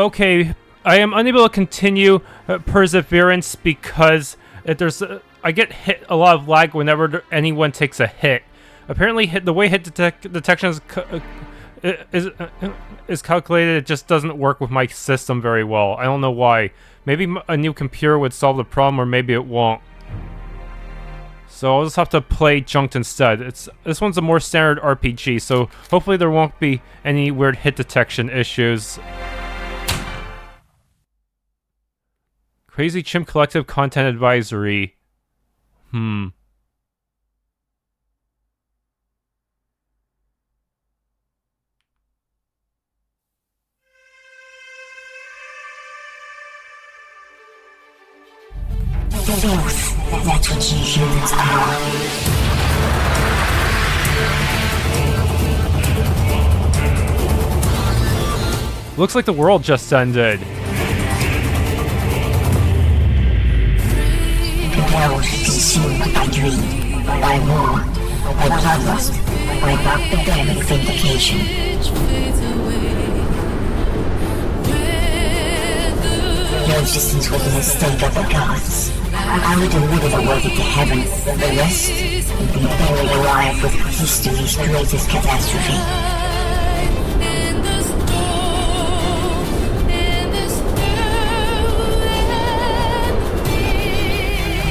Okay, I am unable to continue perseverance because I get hit a lot of lag whenever anyone takes a hit. Apparently, the way hit detection is calculated, it just doesn't work with my system very well. I don't know why. Maybe a new computer would solve the problem, or maybe it won't. So I'll just have to play Junked instead. This one's a more standard RPG, so hopefully there won't be any weird hit detection issues. Crazy Chimp Collective Content Advisory. That's what you humans are. Looks like the world just ended. Compelled, consumed by greed, by war, by bloodlust, by barbaric vindication. Your existence was a mistake of the gods. I would deliver the worthy to heaven. The rest would be buried alive with history's greatest catastrophe.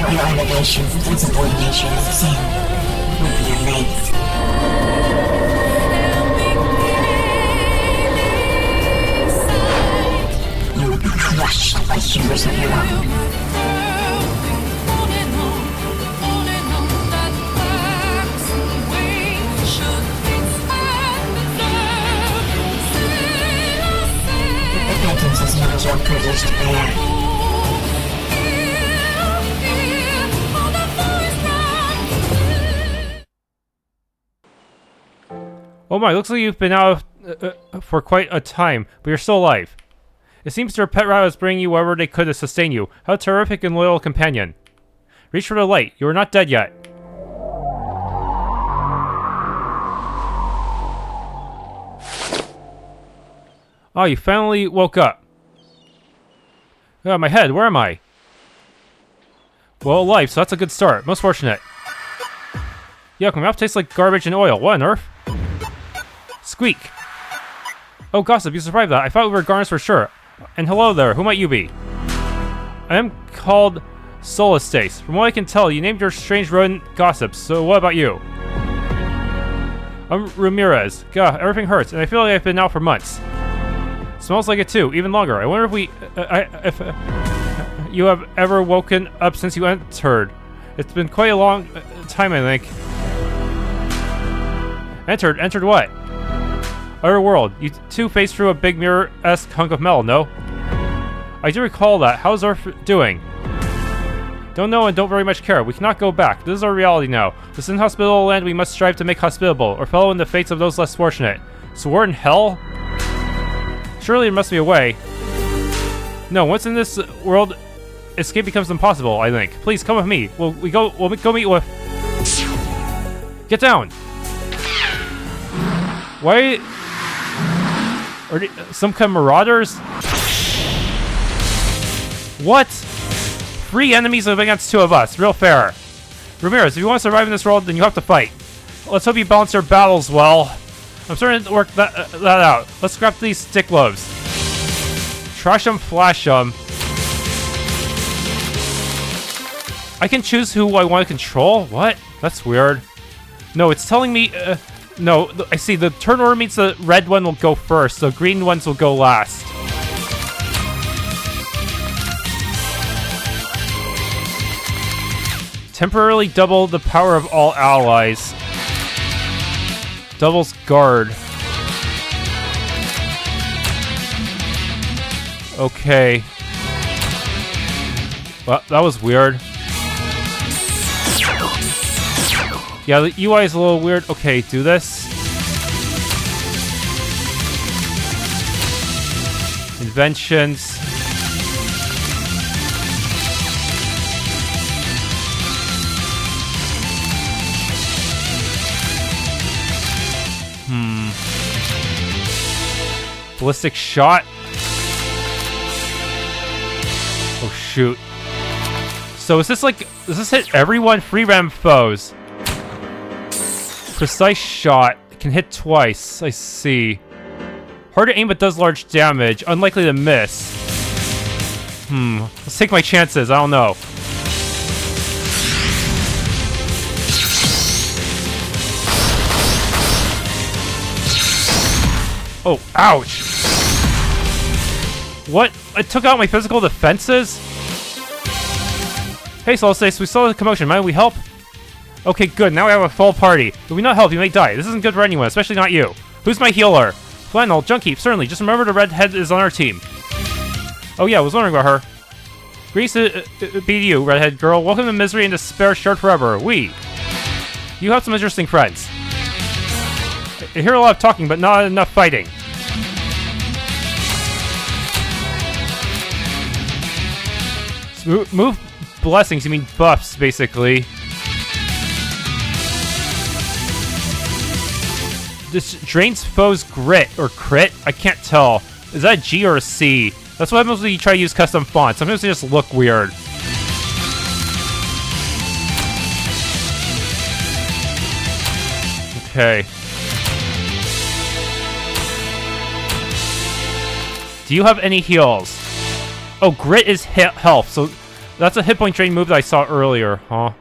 Your elevation and subordination as a sin would be erased. You would be crushed by hubris of your own. Repentance is not your privilege to bear. Oh my, looks like you've been out for quite a time, but you're still alive. It seems your pet rat was bringing you wherever they could to sustain you. How terrific and loyal companion. Reach for the light. You are not dead yet. Oh, you finally woke up. Oh, my head. Where am I? Well, alive, so that's a good start. Most fortunate. Yuck, my mouth tastes like garbage and oil. What on earth? Squeak. Oh, Gossip, you survived that. I thought we were garners for sure. And hello there, who might you be? I am called Solistace. From what I can tell, you named your strange rodent Gossip, so what about you? I'm Rumirez. Gah, everything hurts, and I feel like I've been out for months. Smells like it too, even longer. I wonder if you have ever woken up since you entered. It's been quite a long time, I think. Entered what? Otherworld. You two faced through a big mirror-esque hunk of metal, no? I do recall that. How's Earth doing? Don't know and don't very much care. We cannot go back. This is our reality now. This inhospitable land we must strive to make hospitable, or follow in the fates of those less fortunate. So we're in hell? Surely there must be a way. No, once in this world, escape becomes impossible, I think. Please, come with me. We'll go meet with... Get down! Why... Are they some kind of marauders? What? 3 enemies against 2 of us. Real fair. Rumirez, if you want to survive in this world, then you have to fight. Let's hope you balance your battles well. I'm starting to work that out. Let's scrap these stick loaves. Trash them, flash them. I can choose who I want to control? What? That's weird. No, it's telling me... no, I see. The turn order means the red one will go first, so green ones will go last. Temporarily double the power of all allies. Doubles guard. Okay. Well, that was weird. Yeah, the UI is a little weird. Okay, do this. Inventions. Ballistic shot. shoot. So is this like... Does this hit everyone? Free ram foes. Precise shot. Can hit twice. I see. Hard to aim but does large damage. Unlikely to miss. Let's take my chances. I don't know. Oh, ouch. What? I took out my physical defenses? Hey, Solistace, we saw the commotion. Might we help? Okay, good. Now we have a full party. If we not help, you may die. This isn't good for anyone, especially not you. Who's my healer? Flannel, Junkheap, certainly. Just remember the redhead is on our team. Oh yeah, I was wondering about her. Grease be to you, redhead girl. Welcome to misery and despair shared forever. You have some interesting friends. I hear a lot of talking, but not enough fighting. Move blessings, you mean buffs, basically. This drains foes grit, or crit? I can't tell. Is that a G or a C? That's what happens when you try to use custom fonts. Sometimes they just look weird. Okay. Do you have any heals? Oh, grit is health, so that's a hit point drain move that I saw earlier, huh?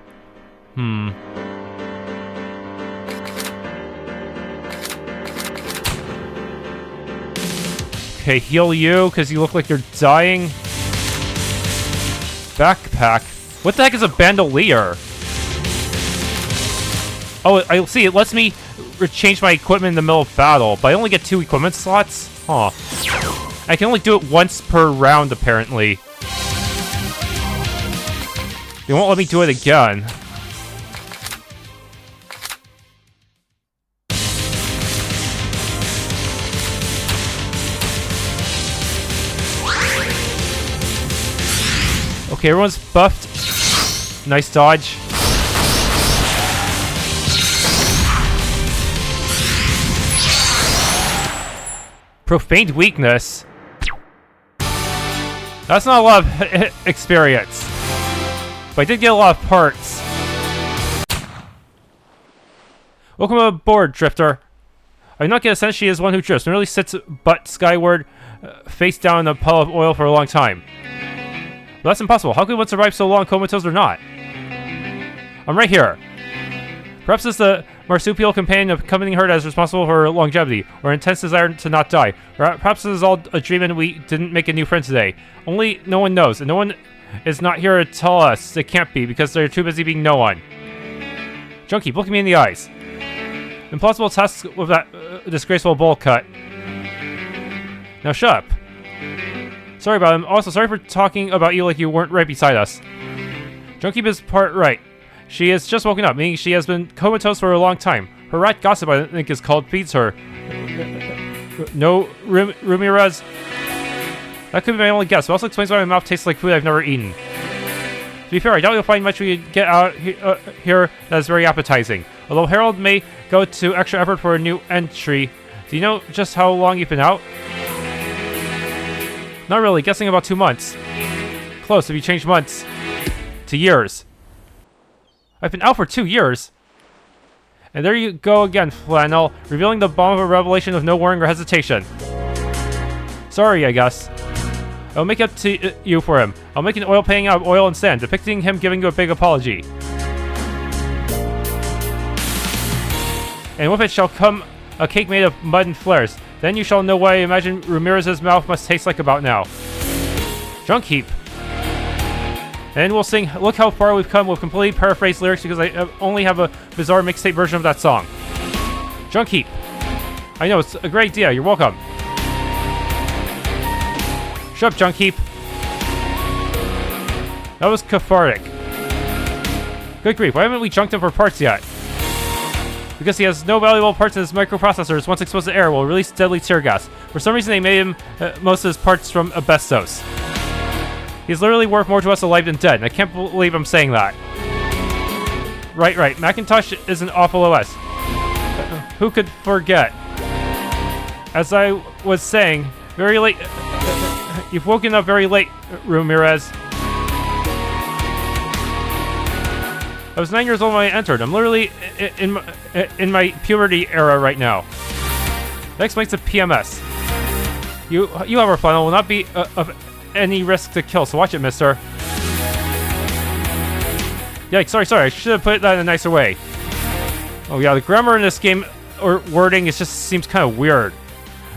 Okay, heal you, because you look like you're dying. Backpack. What the heck is a bandolier? Oh, I see. It lets me change my equipment in the middle of battle, but I only get 2 equipment slots? Huh. I can only do it once per round, apparently. They won't let me do it again. Okay, everyone's buffed. Nice dodge. Profaned weakness. That's not a lot of experience. But I did get a lot of parts. Welcome aboard, Drifter. I do not get a sense she is one who drifts, merely sits butt skyward, face down in a puddle of oil for a long time. But that's impossible. How could one survive so long, comatose or not? I'm right here. Perhaps it's the marsupial companion accompanying her that is responsible for her longevity, or intense desire to not die. Or perhaps this is all a dream and we didn't make a new friend today. Only no one knows, and no one is not here to tell us it can't be, because they're too busy being no one. Junkheap, look at me in the eyes. Impossible tasks with that disgraceful bowl cut. Now shut up. Sorry about him. Also, sorry for talking about you like you weren't right beside us. Junkheap is part right. She has just woken up, meaning she has been comatose for a long time. Her rat gossip, I think, is called feeds her. No, Rumirez? That could be my only guess, but also explains why my mouth tastes like food I've never eaten. To be fair, I doubt you'll find much we get out here that is very appetizing. Although Harold may go to extra effort for a new entry. Do you know just how long you've been out? Not really, guessing about 2 months. Close, if you change months to years. I've been out for 2 years. And there you go again, Flannel, revealing the bomb of a revelation with no warning or hesitation. Sorry, I guess. I'll make up to you for him. I'll make an oil painting out of oil and sand, depicting him giving you a big apology. And with it shall come a cake made of mud and flares. Then you shall know what I imagine Rumirez's mouth must taste like about now. Junkheap. And we'll sing Look How Far We've Come with completely paraphrased lyrics because I only have a bizarre mixtape version of that song. Junkheap. I know, it's a great idea. You're welcome. Shut up, Junkheap. That was cathartic. Good grief, why haven't we junked him for parts yet? Because he has no valuable parts in his microprocessors, once exposed to air will release deadly tear gas. For some reason they made him most of his parts from asbestos. He's literally worth more to us alive than dead, and I can't believe I'm saying that. Right. Macintosh is an awful OS. Who could forget? As I was saying, very late... You've woken up very late, Rumirez. I was 9 years old when I entered. I'm literally in my puberty era right now. That explains the PMS. You have our Flannel will not be of any risk to kill, so watch it, mister. Yikes, sorry, I should have put that in a nicer way. Oh yeah, the grammar in this game, or wording, just seems kind of weird.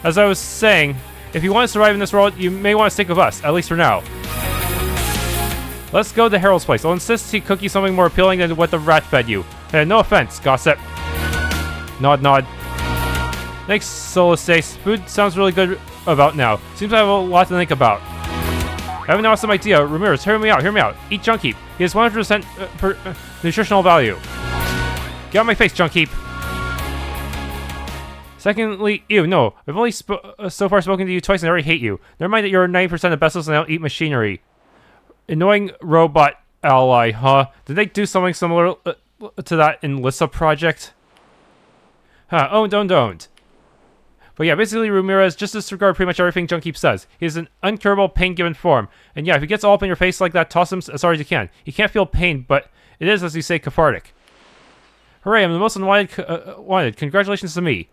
As I was saying, if you want to survive in this world, you may want to stick with us, at least for now. Let's go to Harold's place. I'll insist he cook you something more appealing than what the rat fed you. No offense, gossip. Nod, nod. Thanks, Solistace. Food sounds really good about now. Seems I have a lot to think about. I have an awesome idea. Rumirez, hear me out. Eat Junkheap. He has 100% nutritional value. Get out of my face, Junkheap. Secondly, ew, no. I've only so far spoken to you twice and I already hate you. Never mind that you're 90% of vessels and I don't eat machinery. Annoying robot ally, huh? Did they do something similar to that in Lissa Project? Huh, oh, don't. But yeah, basically Rumirez just disregard pretty much everything Junkheap says. He is an uncurable pain-given form. And yeah, if he gets all up in your face like that, toss him as hard as you can. He can't feel pain, but it is, as you say, cathartic. Hooray, I'm the most unwanted, wanted. Congratulations to me.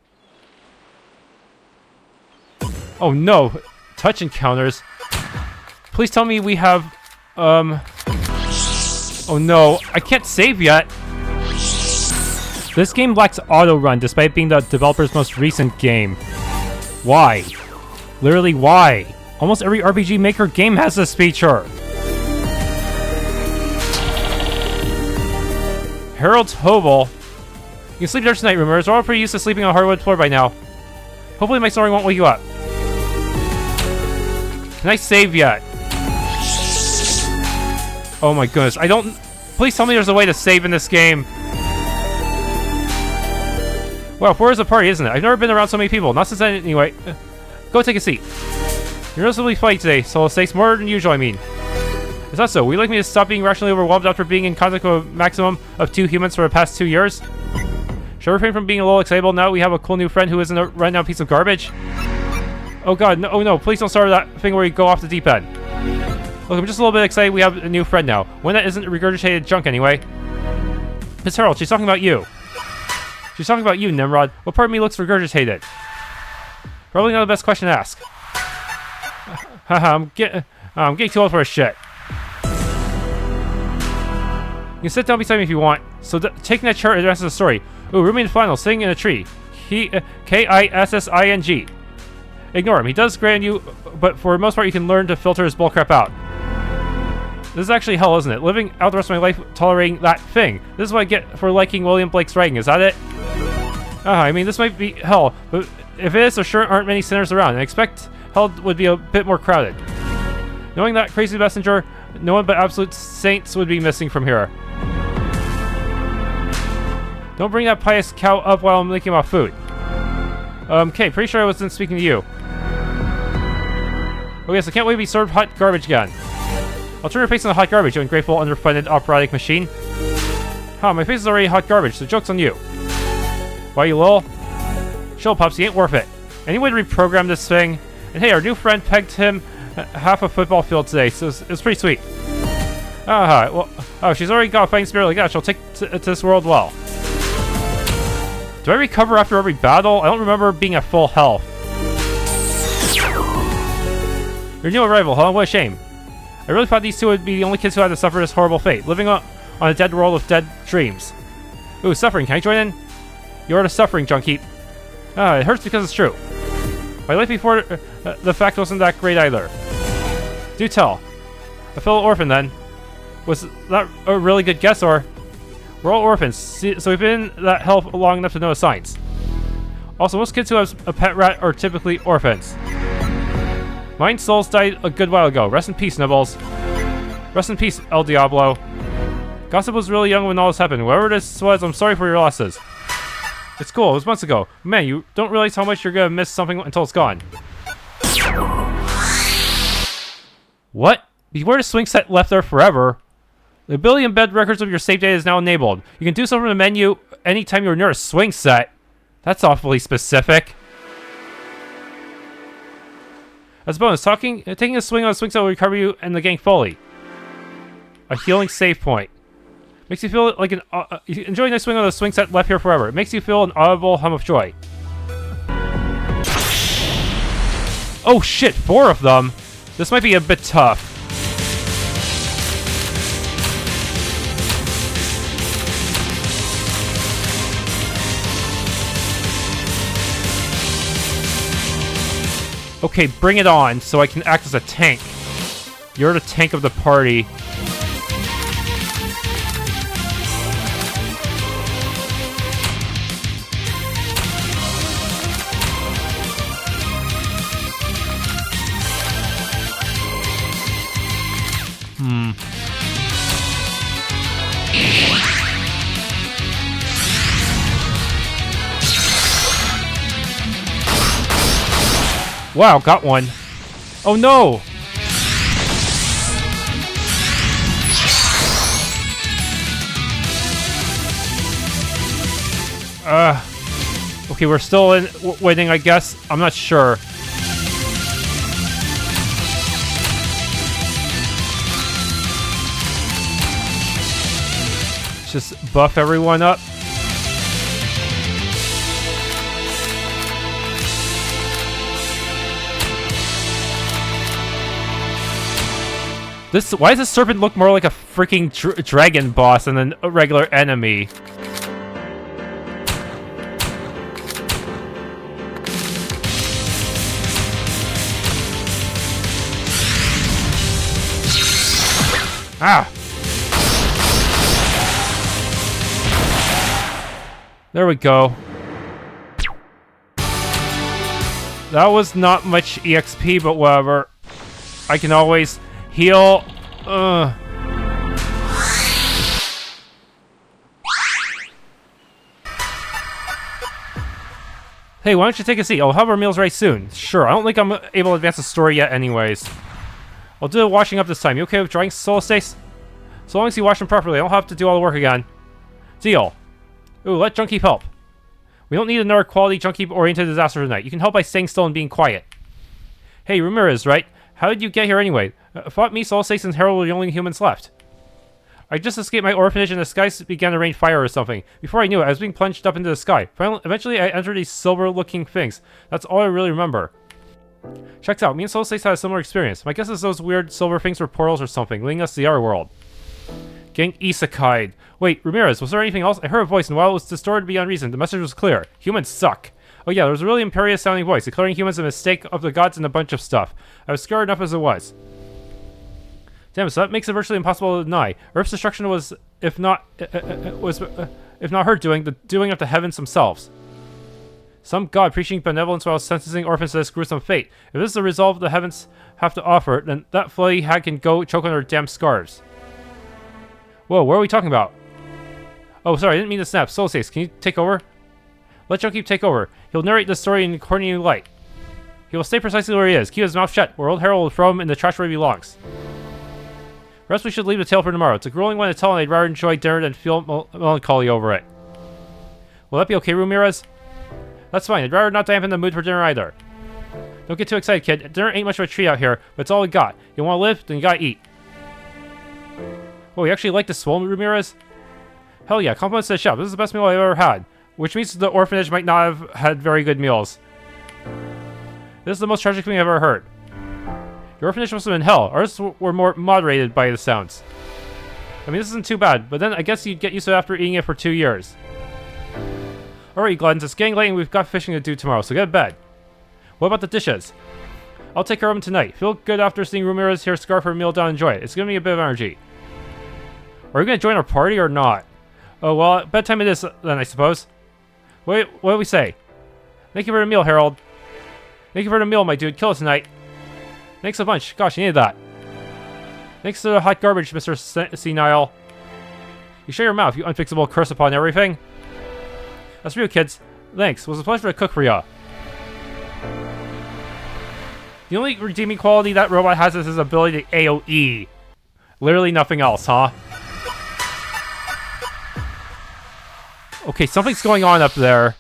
Oh no, touch encounters. Please tell me we have, oh no, I can't save yet. This game lacks auto-run despite being the developer's most recent game. Why? Literally why? Almost every RPG Maker game has this feature. Harold's Hovel. You can sleep there tonight, Rumirez. We're all pretty used to sleeping on a hardwood floor by now. Hopefully my snoring won't wake you up. Can I save yet? Oh my goodness, I don't... Please tell me there's a way to save in this game. Well, 4 is a party, isn't it? I've never been around so many people. Not since then, anyway. Go take a seat. You're noticeably funny today, Solistace. More than usual, I mean. Is that so? Would you like me to stop being rationally overwhelmed after being in contact with a maximum of 2 humans for the past 2 years? Should I refrain from being a little excitable now we have a cool new friend who isn't a run-down piece of garbage? Oh god, no, oh no, please don't start that thing where you go off the deep end. Look, I'm just a little bit excited we have a new friend now. One that isn't regurgitated junk anyway. Miss Harold, she's talking about you. She's talking about you, Nimrod. What part of me looks regurgitated? Probably not the best question to ask. Haha, I'm getting too old for a shit. You can sit down beside me if you want. So taking that chart advances the story. Ooh, Remi and Flannel sitting in a tree. He, K-I-S-S-I-N-G. Ignore him. He does grant you, but for the most part you can learn to filter his bullcrap out. This is actually hell, isn't it? Living out the rest of my life tolerating that thing. This is what I get for liking William Blake's writing, is that it? I mean, this might be hell, but if it is, there sure aren't many sinners around, and I expect hell would be a bit more crowded. Knowing that crazy messenger, no one but absolute saints would be missing from here. Don't bring that pious cow up while I'm thinking about food. Okay, pretty sure I wasn't speaking to you. Oh yes, I can't wait to be served hot garbage again. I'll turn your face into hot garbage, you ungrateful, underfunded operatic machine. Huh, my face is already hot garbage, so joke's on you. Why, you lol? Chill, Pops, you ain't worth it. Any way to reprogram this thing? And hey, our new friend pegged him half a football field today, so it was pretty sweet. Well, oh, she's already got a fighting spirit like that, she'll take to this world well. Do I recover after every battle? I don't remember being at full health. Your new arrival, huh? What a shame. I really thought these two would be the only kids who had to suffer this horrible fate, living on a dead world with dead dreams. Ooh, suffering. Can I join in? You're the suffering, Junkheap. It hurts because it's true. My life before the fact wasn't that great either. Do tell. A fellow orphan, then. Was that a really good guess, or... We're all orphans, so we've been in that hell long enough to know the signs. Also, most kids who have a pet rat are typically orphans. Mine's souls died a good while ago. Rest in peace, Nibbles. Rest in peace, El Diablo. Gossip was really young when all this happened. Whoever this was, I'm sorry for your losses. It's cool, it was months ago. Man, you don't realize how much you're gonna miss something until it's gone. What? Beware the swing set left there forever. The ability to embed records of your save data is now enabled. You can do so from the menu anytime you're near a swing set. That's awfully specific. As a bonus, taking a swing on a swing set will recover you and the gang fully. A healing save point. Makes you feel like you enjoy a nice swing on the swing set left here forever. It makes you feel an audible hum of joy. Oh shit, 4 of them. This might be a bit tough. Okay, bring it on so I can act as a tank. You're the tank of the party. Wow, got one. Oh no! Okay, we're still winning, I guess. I'm not sure. Let's just buff everyone up. Why does this serpent look more like a freaking dragon boss than a regular enemy? Ah! There we go. That was not much EXP, but whatever. I can always heal. Hey, why don't you take a seat? I'll have our meals right soon. Sure, I don't think I'm able to advance the story yet anyways. I'll do the washing up this time. You okay with drying Solistace? So long as you wash them properly, I don't have to do all the work again. Deal. Ooh, let Junkheap help. We don't need another quality Junkheap-oriented disaster tonight. You can help by staying still and being quiet. Hey, Rumirez, right? How did you get here anyway? I thought me, Solistace, and Harold were the only humans left. I just escaped my orphanage and the skies began to rain fire or something. Before I knew it, I was being plunged up into the sky. Eventually, I entered these silver-looking things. That's all I really remember. Checks out. Me and Solistace had a similar experience. My guess is those weird silver things were portals or something, leading us to the Otherworld. Getting isekai'd. Wait, Rumirez, was there anything else? I heard a voice, and while it was distorted beyond reason, the message was clear. Humans suck. Oh yeah, there was a really imperious-sounding voice, declaring humans a mistake of the gods and a bunch of stuff. I was scared enough as it was. Damn, so that makes it virtually impossible to deny. Earth's destruction was, if not her doing, the doing of the heavens themselves. Some god preaching benevolence while sentencing orphans to this gruesome fate. If this is the resolve the heavens have to offer, then that floaty hag can go choke on her damn scarves. Whoa, what are we talking about? Oh, sorry, I didn't mean to snap. Solistace, can you take over? Let Junkheap take over. He'll narrate the story in according to light. He will stay precisely where he is. Keep his mouth shut, or old Harold will throw him in the trash where he belongs. Perhaps we should leave the tale for tomorrow. It's a grueling one to tell, and I'd rather enjoy dinner than feel melancholy over it. Will that be okay, Rumirez? That's fine. I'd rather not dampen the mood for dinner either. Don't get too excited, kid. Dinner ain't much of a treat out here, but it's all we got. You want to live? Then you gotta eat. Oh, you actually like this swole, Rumirez? Hell yeah, compliments to the chef. This is the best meal I've ever had. Which means the orphanage might not have had very good meals. This is the most tragic thing I've ever heard. Your orphanage must have been hell. Ours were more moderated by the sounds. I mean, this isn't too bad, but then I guess you'd get used to it after eating it for 2 years. Alright, Gluttons, it's getting late and we've got fishing to do tomorrow, so get to bed. What about the dishes? I'll take care of them tonight. Feel good after seeing Rumirez here scarf her meal down and enjoy it. It's giving me a bit of energy. Are you going to join our party or not? Oh, well, bedtime it is then, I suppose. Wait, what do we say? Thank you for the meal, Harold. Thank you for the meal, my dude. Kill it tonight. Thanks a bunch. Gosh, you needed that. Thanks to the hot garbage, Mr. Senile. You shut your mouth, you unfixable curse upon everything. That's for you, kids. Thanks. It was a pleasure to cook for ya. The only redeeming quality that robot has is his ability to AoE. Literally nothing else, huh? Okay, something's going on up there.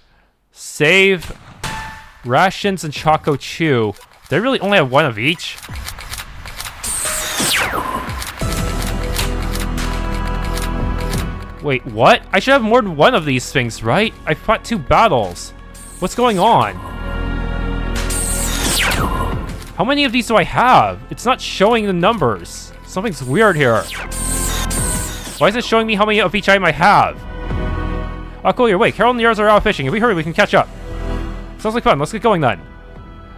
Save, rations, and Choco Chew. They really only have one of each? Wait, what? I should have more than one of these things, right? I fought 2 battles. What's going on? How many of these do I have? It's not showing the numbers. Something's weird here. Why is it showing me how many of each item I have? Oh, cool, you're awake. Harold and the others are out fishing. If we hurry, we can catch up. Sounds like fun. Let's get going then.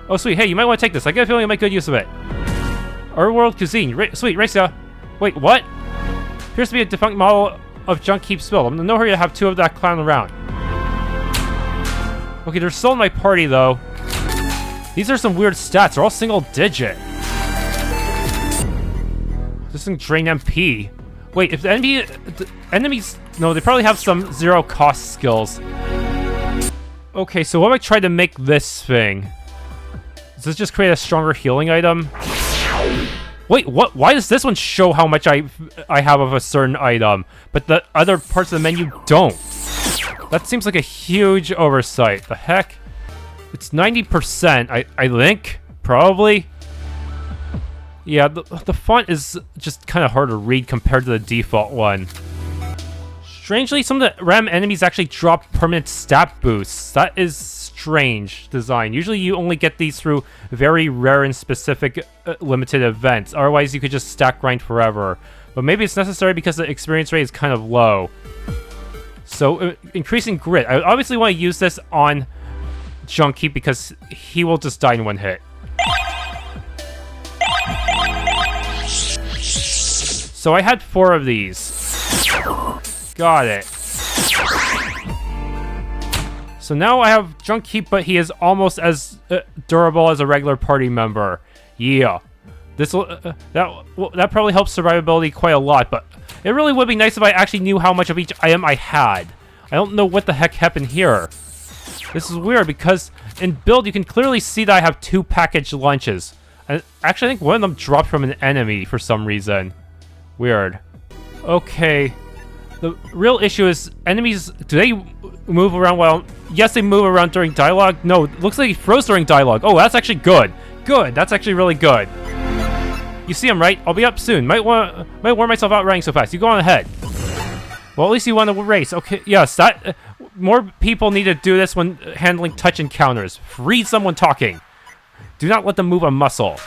Oh, sweet. Hey, you might want to take this. I get a feeling you'll make good use of it. Otherworld cuisine. Sweet, race ya. Wait, what? Appears to be a defunct model of Junkheap spill. I'm in no hurry to have 2 of that clown around. Okay, they're still in my party, though. These are some weird stats. They're all single digit. This thing drain MP. Wait, if the enemies... No, they probably have some 0 cost skills. Okay, so what if I try to make this thing? Does this just create a stronger healing item? Wait, what? Why does this one show how much I have of a certain item, but the other parts of the menu don't? That seems like a huge oversight. The heck? It's 90%, I think? Probably? Yeah, the font is just kind of hard to read compared to the default one. Strangely, some of the RAM enemies actually drop permanent stat boosts. That is strange design. Usually you only get these through very rare and specific limited events. Otherwise, you could just stack grind forever. But maybe it's necessary because the experience rate is kind of low. So, increasing grit. I obviously want to use this on Junkheap because he will just die in 1 hit. So I had 4 of these. Got it. So now I have Junkheap, but he is almost as durable as a regular party member. Yeah. This will that probably helps survivability quite a lot, but it really would be nice if I actually knew how much of each item I had. I don't know what the heck happened here. This is weird because in build you can clearly see that I have 2 packaged lunches. And actually I think one of them dropped from an enemy for some reason. Weird. Okay. The real issue is enemies, do they move around while... Yes, they move around during dialogue. No, it looks like he froze during dialogue. Oh, that's actually good. Good, that's actually really good. You see him, right? I'll be up soon. Might wear myself out running so fast. You go on ahead. Well, at least you won the race. Okay, yes, that... more people need to do this when handling touch encounters. Freeze someone talking. Do not let them move a muscle.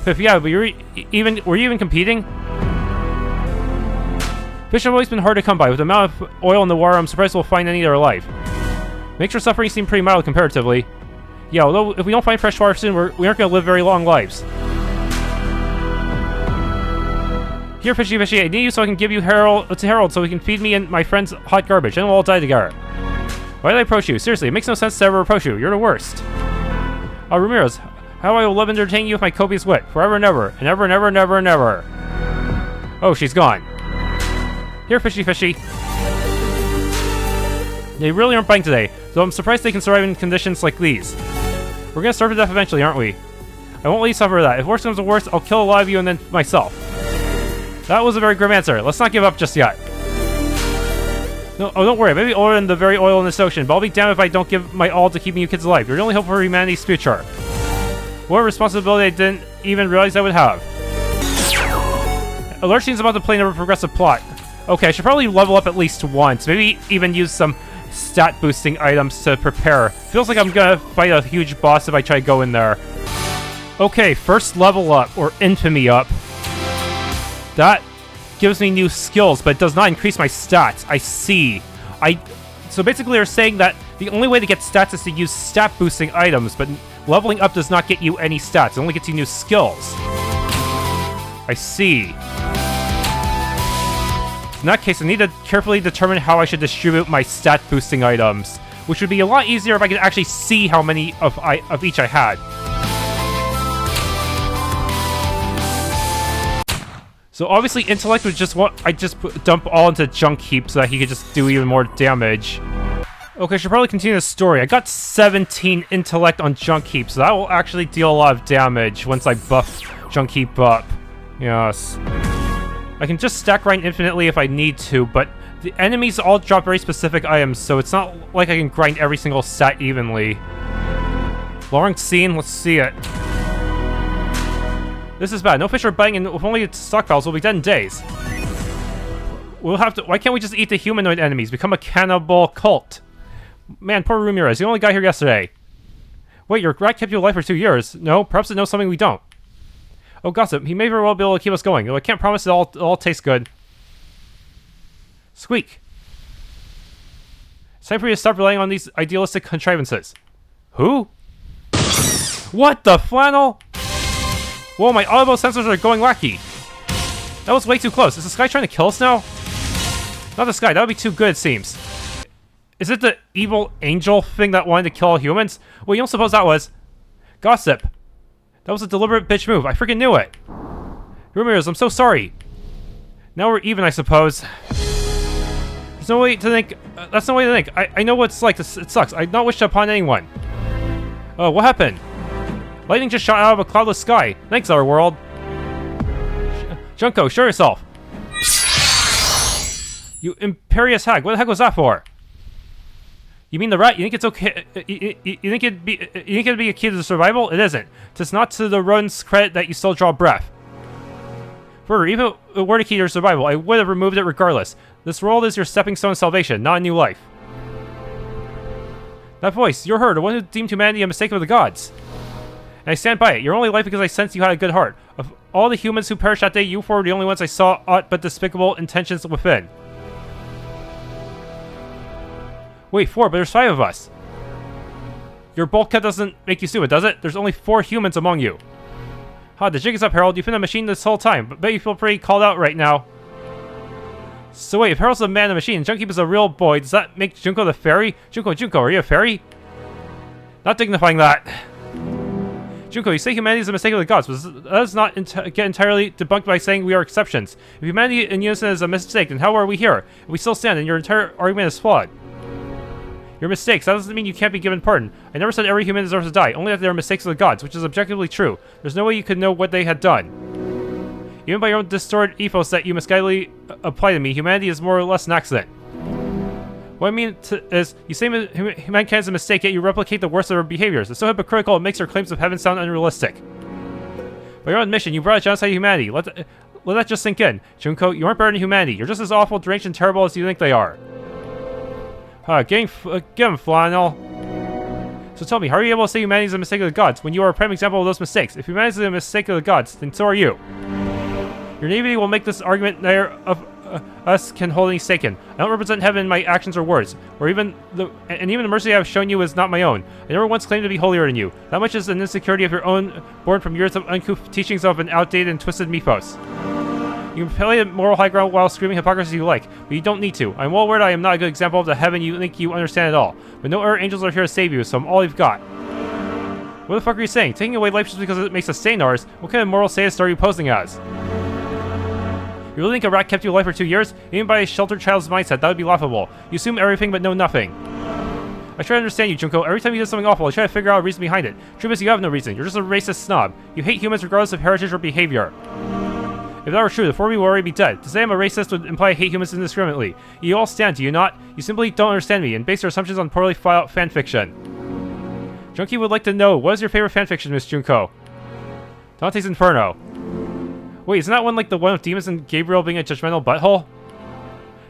If yeah, but were you even competing? Fish have always been hard to come by. With the amount of oil in the water, I'm surprised we'll find any that are alive. Makes your suffering seem pretty mild comparatively. Yeah, although if we don't find fresh water soon, we aren't going to live very long lives. Here, Fishy, I need you so I can give you Harold so he can feed me and my friends hot garbage, and we'll all die together. Why did I approach you? Seriously, it makes no sense to ever approach you. You're the worst. Rumirez, how I will love entertaining you with my copious wit, forever and ever, and ever and ever and ever and ever. Oh, she's gone. Here, Fishy. They really aren't biting today, though I'm surprised they can survive in conditions like these. We're gonna starve to death eventually, aren't we? I won't let you suffer that. If worse comes to worse, I'll kill a lot of you and then myself. That was a very grim answer. Let's not give up just yet. No, oh, don't worry. I may be older than the very oil in this ocean, but I'll be damned if I don't give my all to keeping you kids alive. You're the only hope for humanity's future. What a responsibility I didn't even realize I would have. A large scene's about to play in a progressive plot. Okay, I should probably level up at least once. Maybe even use some stat boosting items to prepare. Feels like I'm gonna fight a huge boss if I try to go in there. Okay, first level up, or infamy up. That gives me new skills, but it does not increase my stats. I see. So basically they're saying that the only way to get stats is to use stat boosting items, but leveling up does not get you any stats. It only gets you new skills. I see. In that case, I need to carefully determine how I should distribute my stat boosting items, which would be a lot easier if I could actually see how many of each I had. So obviously intellect would just dump all into Junkheap so that he could just do even more damage. Okay, I should probably continue the story. I got 17 intellect on Junkheap, so that will actually deal a lot of damage once I buff Junkheap up. Yes. I can just stack grind infinitely if I need to, but the enemies all drop very specific items, so it's not like I can grind every single stat evenly. Long scene, let's see it. This is bad. No fish are biting, and if only it's stockpiles, we'll be dead in days. We'll have to. Why can't we just eat the humanoid enemies? Become a cannibal cult. Man, poor Rumirez. You only got here yesterday. Wait, your rat kept you alive for 2 years. No, perhaps it knows something we don't. Oh, gossip. He may very well be able to keep us going, though I can't promise it'll taste good. Squeak. It's time for you to stop relying on these idealistic contrivances. Who? What the flannel? Whoa, my audible sensors are going wacky. That was way too close. Is the sky trying to kill us now? Not the sky. That would be too good, it seems. Is it the evil angel thing that wanted to kill all humans? Well, you don't suppose that was... Gossip. That was a deliberate bitch move. I freaking knew it. Rumirez, I'm so sorry. Now we're even, I suppose. There's no way to think... that's no way to think. I know what it's like. It sucks. I not wish upon anyone. Oh, what happened? Lightning just shot out of a cloudless sky. Thanks, Otherworld. Junko, show yourself. You imperious hag. What the heck was that for? You mean the rat? You think it's okay? You think it'd be a key to the survival? It isn't. It's not to the rodent's credit that you still draw breath. Further, even if it were the key to your survival, I would have removed it regardless. This world is your stepping stone to salvation, not a new life. That voice, you're her, the one who deemed humanity a mistake of the gods. And I stand by it. You're only alive because I sensed you had a good heart. Of all the humans who perished that day, you four were the only ones I saw aught but despicable intentions within. Wait, 4, but there's 5 of us. Your bulkhead doesn't make you stupid, does it? There's only 4 humans among you. Ha, the jig is up, Harold. You've been a machine this whole time, but bet you feel pretty called out right now. So wait, if Harold's a man of machine and Junkheap is a real boy, does that make Junko the fairy? Junko, are you a fairy? Not dignifying that. Junko, you say humanity is a mistake of the gods, but that does not get entirely debunked by saying we are exceptions. If humanity in unison is a mistake, then how are we here? If we still stand, and your entire argument is flawed. Your mistakes, that doesn't mean you can't be given pardon. I never said every human deserves to die, only that they are mistakes of the gods, which is objectively true. There's no way you could know what they had done. Even by your own distorted ethos that you misguidedly apply to me, humanity is more or less an accident. What I mean is, you say mankind is a mistake, yet you replicate the worst of their behaviors. It's so hypocritical, it makes your claims of heaven sound unrealistic. By your own admission, you brought a genocide of humanity. Let that just sink in. Junko, you aren't better than humanity. You're just as awful, deranged, and terrible as you think they are. Get him, Flannel. So tell me, how are you able to say humanity is a mistake of the gods when you are a prime example of those mistakes? If humanity is a mistake of the gods, then so are you. Your naivety will make this argument neither of us can hold any stake in. I don't represent heaven in my actions or words, or even the mercy I have shown you is not my own. I never once claimed to be holier than you. That much is an insecurity of your own, born from years of uncouth teachings of an outdated and twisted mythos. You can play a moral high ground while screaming hypocrisy you like, but you don't need to. I'm well aware that I am not a good example of the heaven you think you understand at all. But no other angels are here to save you, so I'm all you've got. What the fuck are you saying? Taking away life just because it makes us sane ours? What kind of moral sadist are you posing as? You really think a rat kept you alive for 2 years? Even by a sheltered child's mindset, that would be laughable. You assume everything but know nothing. I try to understand you, Junko. Every time you do something awful, I try to figure out a reason behind it. Truth is, you have no reason. You're just a racist snob. You hate humans regardless of heritage or behavior. If that were true, the 4 of you would already be dead. To say I'm a racist would imply I hate humans indiscriminately. You all stand, do you not? You simply don't understand me and base your assumptions on poorly thought out fanfiction. Junkie would like to know, what is your favorite fanfiction, Miss Junko? Dante's Inferno. Wait, isn't that one like the one of demons and Gabriel being a judgmental butthole?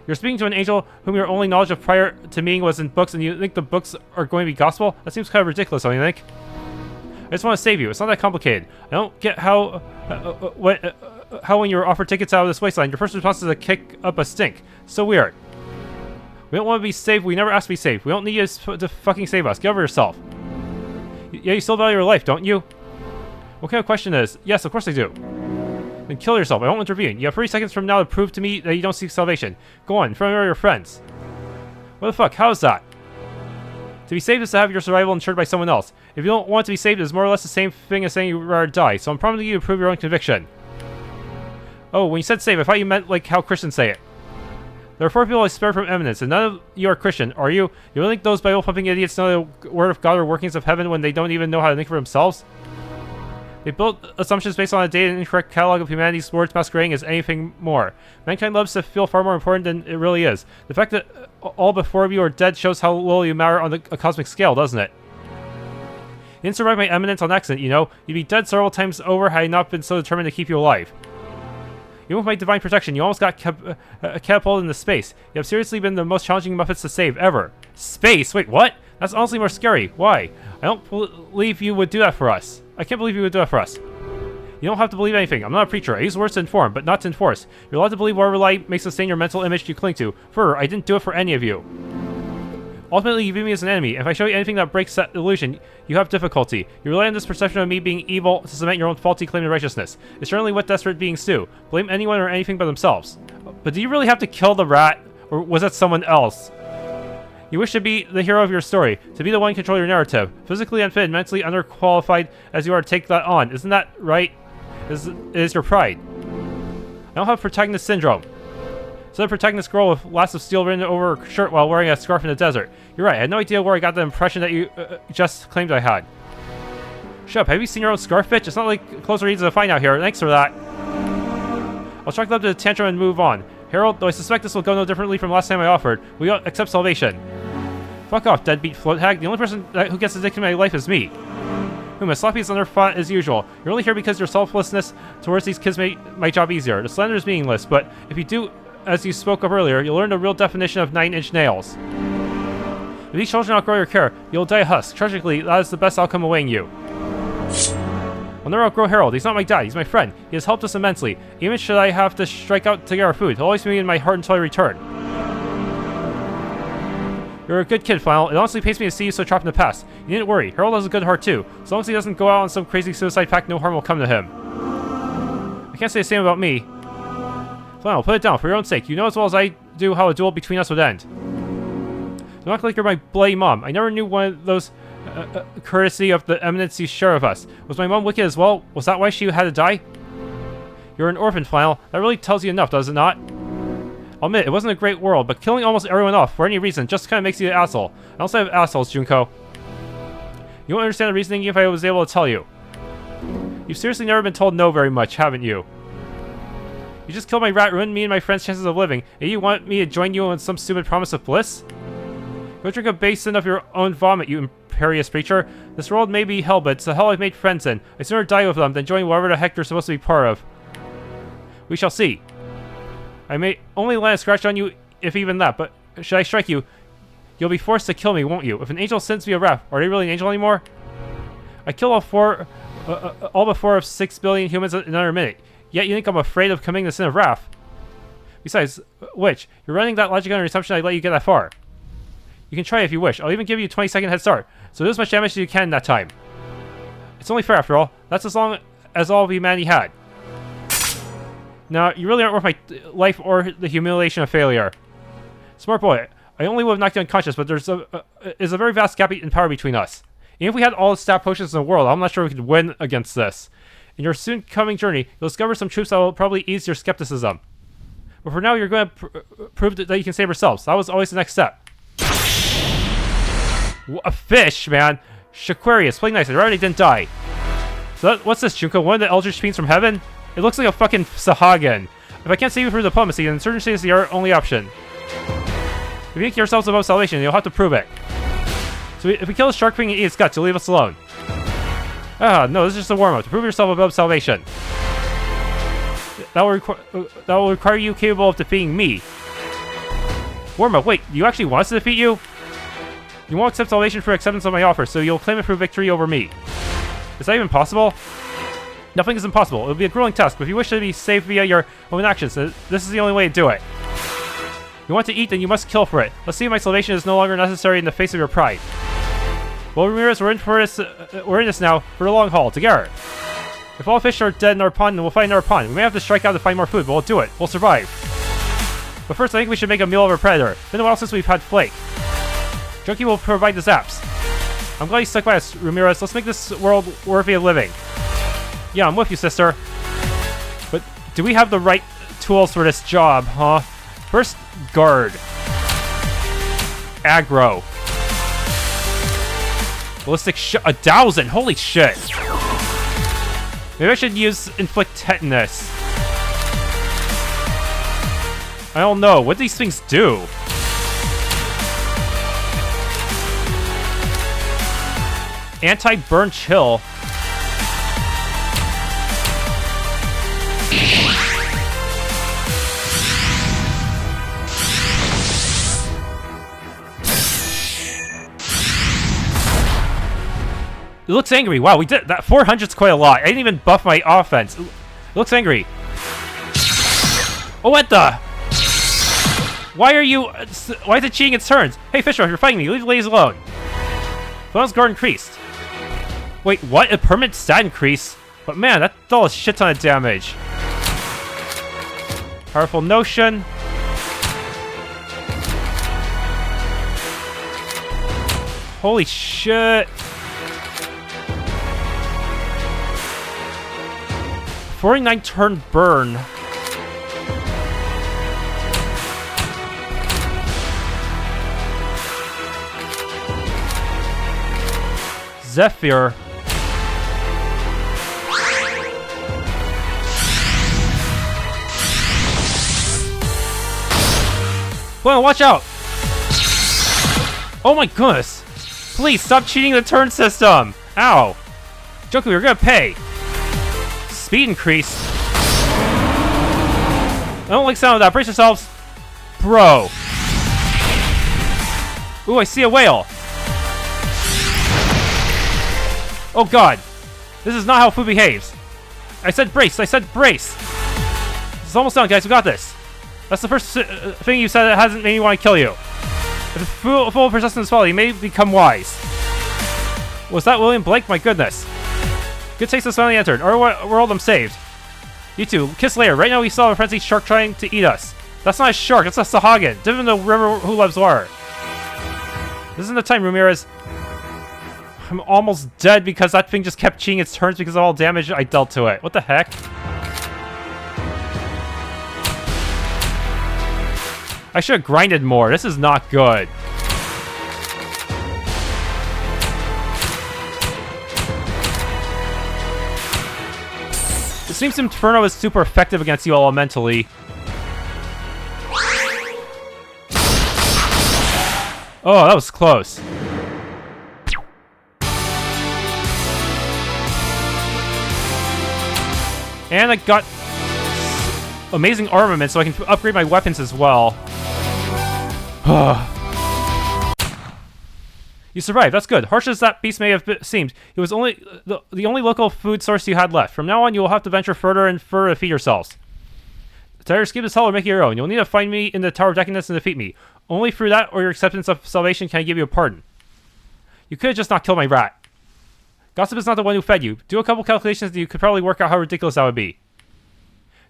You're speaking to an angel whom your only knowledge of prior to meeting was in books, and you think the books are going to be gospel? That seems kind of ridiculous, don't you think? I just want to save you. It's not that complicated. I don't get how when you were offered tickets out of this wasteland, your first response is to kick up a stink. So weird. We don't want to be saved. We never asked to be saved. We don't need you to fucking save us. Get over yourself. Yeah, you still value your life, don't you? What kind of question is? Yes, of course I do. Then kill yourself. I won't intervene. You have 30 seconds from now to prove to me that you don't seek salvation. Go on, in front of your friends. What the fuck? How is that? To be saved is to have your survival ensured by someone else. If you don't want to be saved, it is more or less the same thing as saying you'd rather die. So I'm prompting you to prove your own conviction. Oh, when you said save, I thought you meant like how Christians say it. There are 4 people I spared from Emminence, and none of you are Christian, are you? You really think those Bible-pumping idiots know the word of God or workings of heaven when they don't even know how to think for themselves? They built assumptions based on a dated and incorrect catalog of humanity's words masquerading as anything more. Mankind loves to feel far more important than it really is. The fact that all but 4 of you are dead shows how little you matter on a cosmic scale, doesn't it? You didn't survive my Emminence on accident, you know. You'd be dead several times over had I not been so determined to keep you alive. Even with my divine protection, you almost got catapulted into space. You have seriously been the most challenging Muppets to save ever. Space? Wait, what? That's honestly more scary. Why? I don't believe you would do that for us. I can't believe you would do that for us. You don't have to believe anything. I'm not a preacher. I use words to inform, but not to enforce. You're allowed to believe whatever lie may sustain your mental image you cling to. I didn't do it for any of you. Ultimately, you view me as an enemy. If I show you anything that breaks that illusion, you have difficulty. You rely on this perception of me being evil to cement your own faulty claim to righteousness. It's certainly what desperate beings do. Blame anyone or anything but themselves. But do you really have to kill the rat? Or was that someone else? You wish to be the hero of your story, to be the one to control your narrative. Physically unfit and mentally underqualified as you are to take that on. Isn't that right? It is your pride. I don't have protagonist syndrome. So the protagonist girl with lots of steel written over her shirt while wearing a scarf in the desert. You're right, I had no idea where I got the impression that you just claimed I had. Shut up, have you seen your own scarf, bitch? It's not like closer reads to find out here. Thanks for that. I'll chalk it up to the tantrum and move on. Harold, though I suspect this will go no differently from last time I offered, we accept salvation. Fuck off, deadbeat float hag. The only person who gets addicted to my life is me. As sloppy as underfought as usual. You're only here because your selflessness towards these kids made my job easier. The slander is meaningless, but if you do as you spoke of earlier, you'll learn the real definition of 9-inch nails. If these children outgrow your care, you'll die a husk. Tragically, that is the best outcome awaiting you. I'll never outgrow Harold. He's not my dad, he's my friend. He has helped us immensely. Even should I have to strike out to get our food, he'll always be in my heart until I return. You're a good kid, Flannel. It honestly pains me to see you so trapped in the past. You needn't worry. Harold has a good heart, too. As long as he doesn't go out on some crazy suicide pact, no harm will come to him. I can't say the same about me. Flannel, put it down. For your own sake. You know as well as I do how a duel between us would end. Don't act like you're my bloody mom. I never knew one of those courtesy of the Emminence you share of us. Was my mom wicked as well? Was that why she had to die? You're an orphan, Flannel. That really tells you enough, does it not? I'll admit, it wasn't a great world, but killing almost everyone off for any reason just kind of makes you an asshole. I also have assholes, Junko. You won't understand the reasoning if I was able to tell you. You've seriously never been told no very much, haven't you? You just killed my rat, ruined me and my friend's chances of living, and you want me to join you on some stupid promise of bliss? Go drink a basin of your own vomit, you imperious creature. This world may be hell, but it's the hell I've made friends in. I'd sooner die with them than join whatever the heck they're supposed to be part of. We shall see. I may only land a scratch on you, if even that, but should I strike you, you'll be forced to kill me, won't you? If an angel sends me a wrath, are they really an angel anymore? I kill all but 4 of 6 billion humans in another minute, yet you think I'm afraid of committing the sin of wrath. Besides which, you're running that logic on your assumption I'd let you get that far. You can try if you wish. I'll even give you a 20-second head start, so do as much damage as you can that time. It's only fair after all. That's as long as all of humanity had. Now, you really aren't worth my life or the humiliation of failure. Smart boy, I only would have knocked you unconscious, but there's a very vast gap in power between us. Even if we had all the stat potions in the world, I'm not sure we could win against this. In your soon coming journey, you'll discover some truths that will probably ease your skepticism. But for now, you're going to prove that you can save yourselves. That was always the next step. A fish, man. Sharkquarius, play nice. I already didn't die. So what's this, Junko? One of the eldritch fiends from heaven? It looks like a fucking Sahagin. If I can't save you through diplomacy, then insurgency is the only option. If you think yourselves above salvation, you'll have to prove it. So if we kill the shark thing and eat its guts, you'll leave us alone. Ah, no, this is just a warm-up. To prove yourself above salvation. That will require you capable of defeating me. Warm-up, wait, you actually want us to defeat you? You won't accept salvation for acceptance of my offer, so you'll claim it for victory over me. Is that even possible? Nothing is impossible. It will be a grueling task, but if you wish to be saved via your own actions, this is the only way to do it. You want to eat, then you must kill for it. Let's see if my salvation is no longer necessary in the face of your pride. Well, Rumirez, we're in this now for the long haul, together. If all fish are dead in our pond, then we'll find our pond. We may have to strike out to find more food, but we'll do it. We'll survive. But first, I think we should make a meal of our predator. It's been a while since we've had flake. Junkie will provide the zaps. I'm glad you stuck by us, Rumirez. Let's make this world worthy of living. Yeah, I'm with you, sister. But do we have the right tools for this job, huh? First, guard. Aggro. Ballistic shot. 1,000! Holy shit! Maybe I should use inflict tetanus. I don't know. What do these things do? Anti-burn chill. It looks angry. Wow, we did that. 400's quite a lot. I didn't even buff my offense. It looks angry. Oh, what the? Why are you... Why is it cheating its turns? Hey, Fisher, you're fighting me. Leave the ladies alone. Flannel's guard increased. Wait, what? A permanent stat increase? But man, that does a shit ton of damage. Powerful notion. Holy shit. 49 turn burn. Zephyr. Well, watch out! Oh my goodness! Please stop cheating the turn system! Ow! Junko, you're gonna pay! Speed increase. I don't like the sound of that. Brace yourselves! Bro! Ooh, I see a whale! Oh god! This is not how food behaves! I said brace! I said brace! It's almost done, guys. We got this! That's the first thing you said that hasn't made me want to kill you. If it's full of persistence folly, you may become wise. Was that William Blake? My goodness. Good taste has finally entered. Our world, I'm saved. You two, kiss later. Right now we saw a frenzied shark trying to eat us. That's not a shark, that's a Sahagin. Different than the river who loves water. This isn't the time, Rumirez. I'm almost dead because that thing just kept cheating its turns because of all damage I dealt to it. What the heck? I should have grinded more. This is not good. It seems Inferno is super effective against you elementally. Oh, that was close. And I got amazing armament, so I can upgrade my weapons as well. You survived, that's good. Harsh as that beast may have seemed, it was only the only local food source you had left. From now on, you will have to venture further and further to feed yourselves. To either escape this hell or make it your own. You'll need to find me in the Tower of Decadence and defeat me. Only through that or your acceptance of salvation can I give you a pardon. You could have just not killed my rat. Gossip is not the one who fed you. Do a couple calculations and you could probably work out how ridiculous that would be.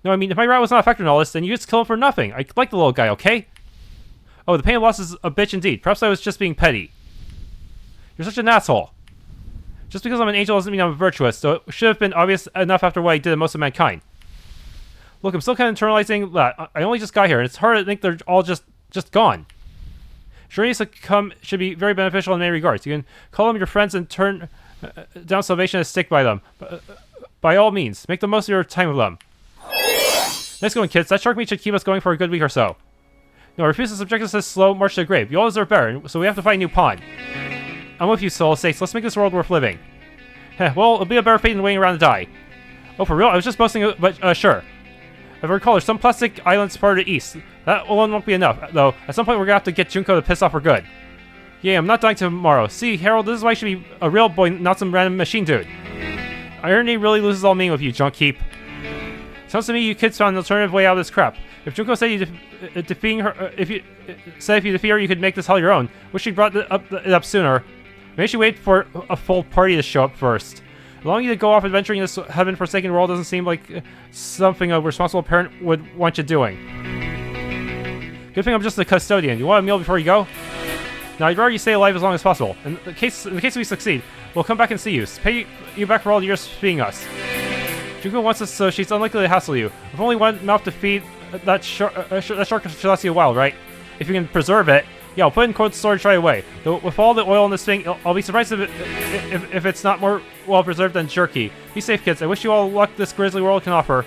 No, I mean, if my rat was not affected in all this, then you just kill him for nothing. I like the little guy, okay? Oh, the pain of loss is a bitch indeed. Perhaps I was just being petty. You're such an asshole. Just because I'm an angel doesn't mean I'm virtuous, so it should have been obvious enough after what I did to most of mankind. Look, I'm still kind of internalizing that. I only just got here, and it's hard to think they're all just gone. Sure, should be very beneficial in many regards. You can call them your friends and turn down salvation and stick by them. By all means, make the most of your time with them. Nice going, kids. That shark meat should keep us going for a good week or so. No, refuse to subject us to this slow march to the grave. You all deserve better, so we have to find a new pawn. I'm with you, Solistace. Let's make this world worth living. Heh, well, it'll be a better fate than waiting around to die. Oh, for real? I was just boasting, but sure. If I recall, there's some plastic islands far to the east. That alone won't be enough, though. At some point, we're gonna have to get Junko to piss off for good. Yeah, I'm not dying tomorrow. See, Harold, this is why you should be a real boy, not some random machine dude. Irony really loses all meaning with you, Junkheap. Sounds to me you kids found an alternative way out of this crap. If Junko said defeating her, if you defeat her, you could make this hell your own. Wish she brought it up sooner. Maybe she wait for a full party to show up first. Allowing you to go off adventuring this heaven-forsaken world doesn't seem like something a responsible parent would want you doing. Good thing I'm just the custodian. You want a meal before you go? Now, I'd rather you stay alive as long as possible. In the case we succeed, we'll come back and see you. Pay you back for all the years feeding us. Junko wants us so she's unlikely to hassle you. With only one mouth to feed, that shark should last you a while, right? If you can preserve it, yeah, I'll put it in cold storage right away. Though with all the oil in this thing, I'll be surprised if it's not more well preserved than jerky. Be safe, kids. I wish you all luck this grisly world can offer.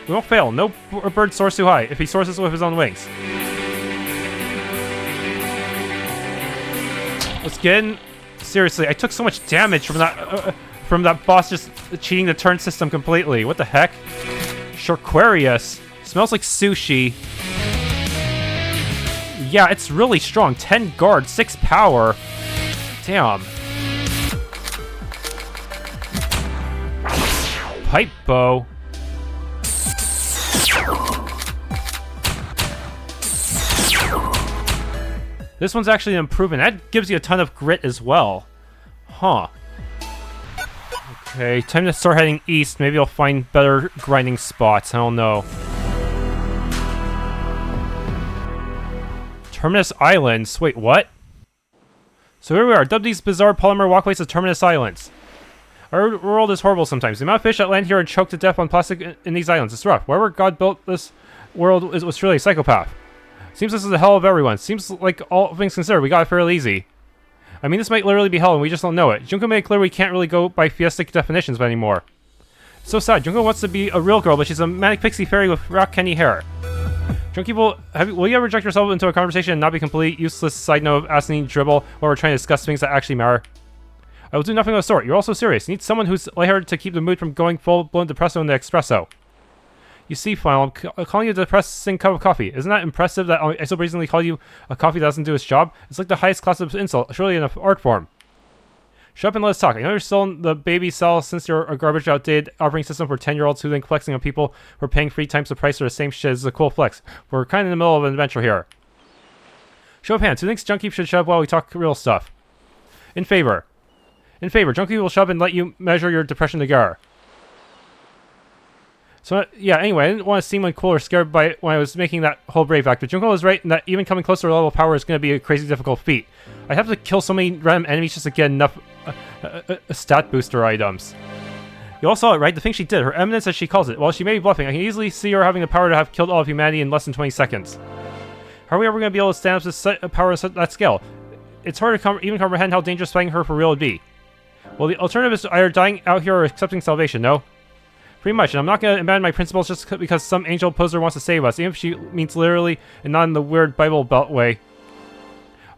We won't fail. No bird soars too high if he soars with his own wings. Let's get in. Seriously, I took so much damage from that boss just cheating the turn system completely. What the heck? Sharkquarius. Smells like sushi. Yeah, it's really strong. 10 guard, 6 power. Damn. pipe bow. This one's actually an improvement. That gives you a ton of grit as well. Huh. Okay, time to start heading east. Maybe I'll find better grinding spots. I don't know. Terminus Islands. Wait, what? So here we are. Dub these bizarre polymer walkways of Terminus Islands. Our world is horrible sometimes. The amount of fish that land here and choke to death on plastic in these islands is rough. Whoever God built this world was truly a psychopath. Seems this is the hell of everyone. Seems like, all things considered, we got it fairly easy. I mean, this might literally be hell and we just don't know it. Junko made it clear we can't really go by fiestic definitions anymore. It's so sad. Junko wants to be a real girl, but she's a manic pixie fairy with rock candy hair. Junkie, will you ever reject yourself into a conversation and not be complete useless side note of asking dribble while we're trying to discuss things that actually matter? I will do nothing of the sort. You're also serious. You need someone who's lighthearted to keep the mood from going full-blown depresso in the espresso. You see, Flannel, I'm calling you a depressing cup of coffee. Isn't that impressive that I so brazenly call you a coffee that doesn't do its job? It's like the highest class of insult, surely in an art form. Shut up and let us talk. I know you're still in the baby cell since you're a garbage outdated operating system for 10-year-olds who think flexing on people who are paying 3 times the price for the same shit is a cool flex. We're kind of in the middle of an adventure here. Show of hands. Who thinks Junkheap should shut up while we talk real stuff? In favor. In favor. Junkheap will shut up and let you measure your depression together. So, yeah, anyway, I didn't want to seem like cool or scared by it when I was making that whole brave act, but Junko was right in that even coming close to her level of power is going to be a crazy difficult feat. I'd have to kill so many random enemies just to get enough stat booster items. You all saw it, right? The thing she did, her Emminence as she calls it. While she may be bluffing, I can easily see her having the power to have killed all of humanity in less than 20 seconds. How are we ever going to be able to stand up to such power on that scale? It's hard to even comprehend how dangerous fighting her for real would be. Well, the alternative is either dying out here or accepting salvation, no? Pretty much, and I'm not going to abandon my principles just because some angel poser wants to save us, even if she means literally and not in the weird Bible Belt way.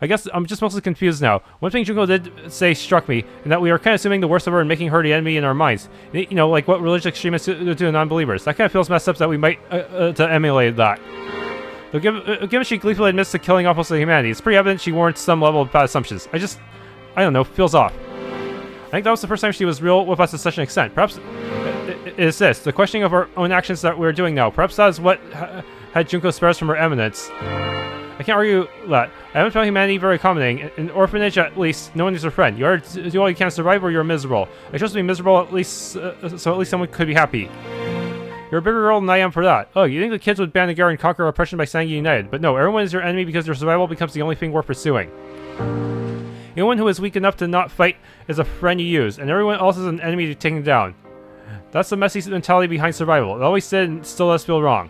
I guess I'm just mostly confused now. One thing Junko did say struck me, and that we are kind of assuming the worst of her and making her the enemy in our minds. You know, like what religious extremists do to non-believers. That kind of feels messed up that we might to emulate that. Though given she gleefully admits to killing off most of humanity, it's pretty evident she warrants some level of bad assumptions. I don't know, feels off. I think that was the first time she was real with us to such an extent. Perhaps it is this, the questioning of our own actions that we're doing now. Perhaps that is what had Junko spare us from her Emminence. I can't argue that. I haven't found humanity very accommodating. In orphanage, at least, no one is your friend. You either do all you can to survive, or you're miserable. I chose to be miserable, at least, so at least someone could be happy. You're a bigger girl than I am for that. Oh, you think the kids would band together and conquer oppression by standing united. But no, everyone is your enemy because your survival becomes the only thing worth pursuing. Anyone who is weak enough to not fight is a friend you use, and everyone else is an enemy to take down. That's the messy mentality behind survival. It always did and still does feel wrong.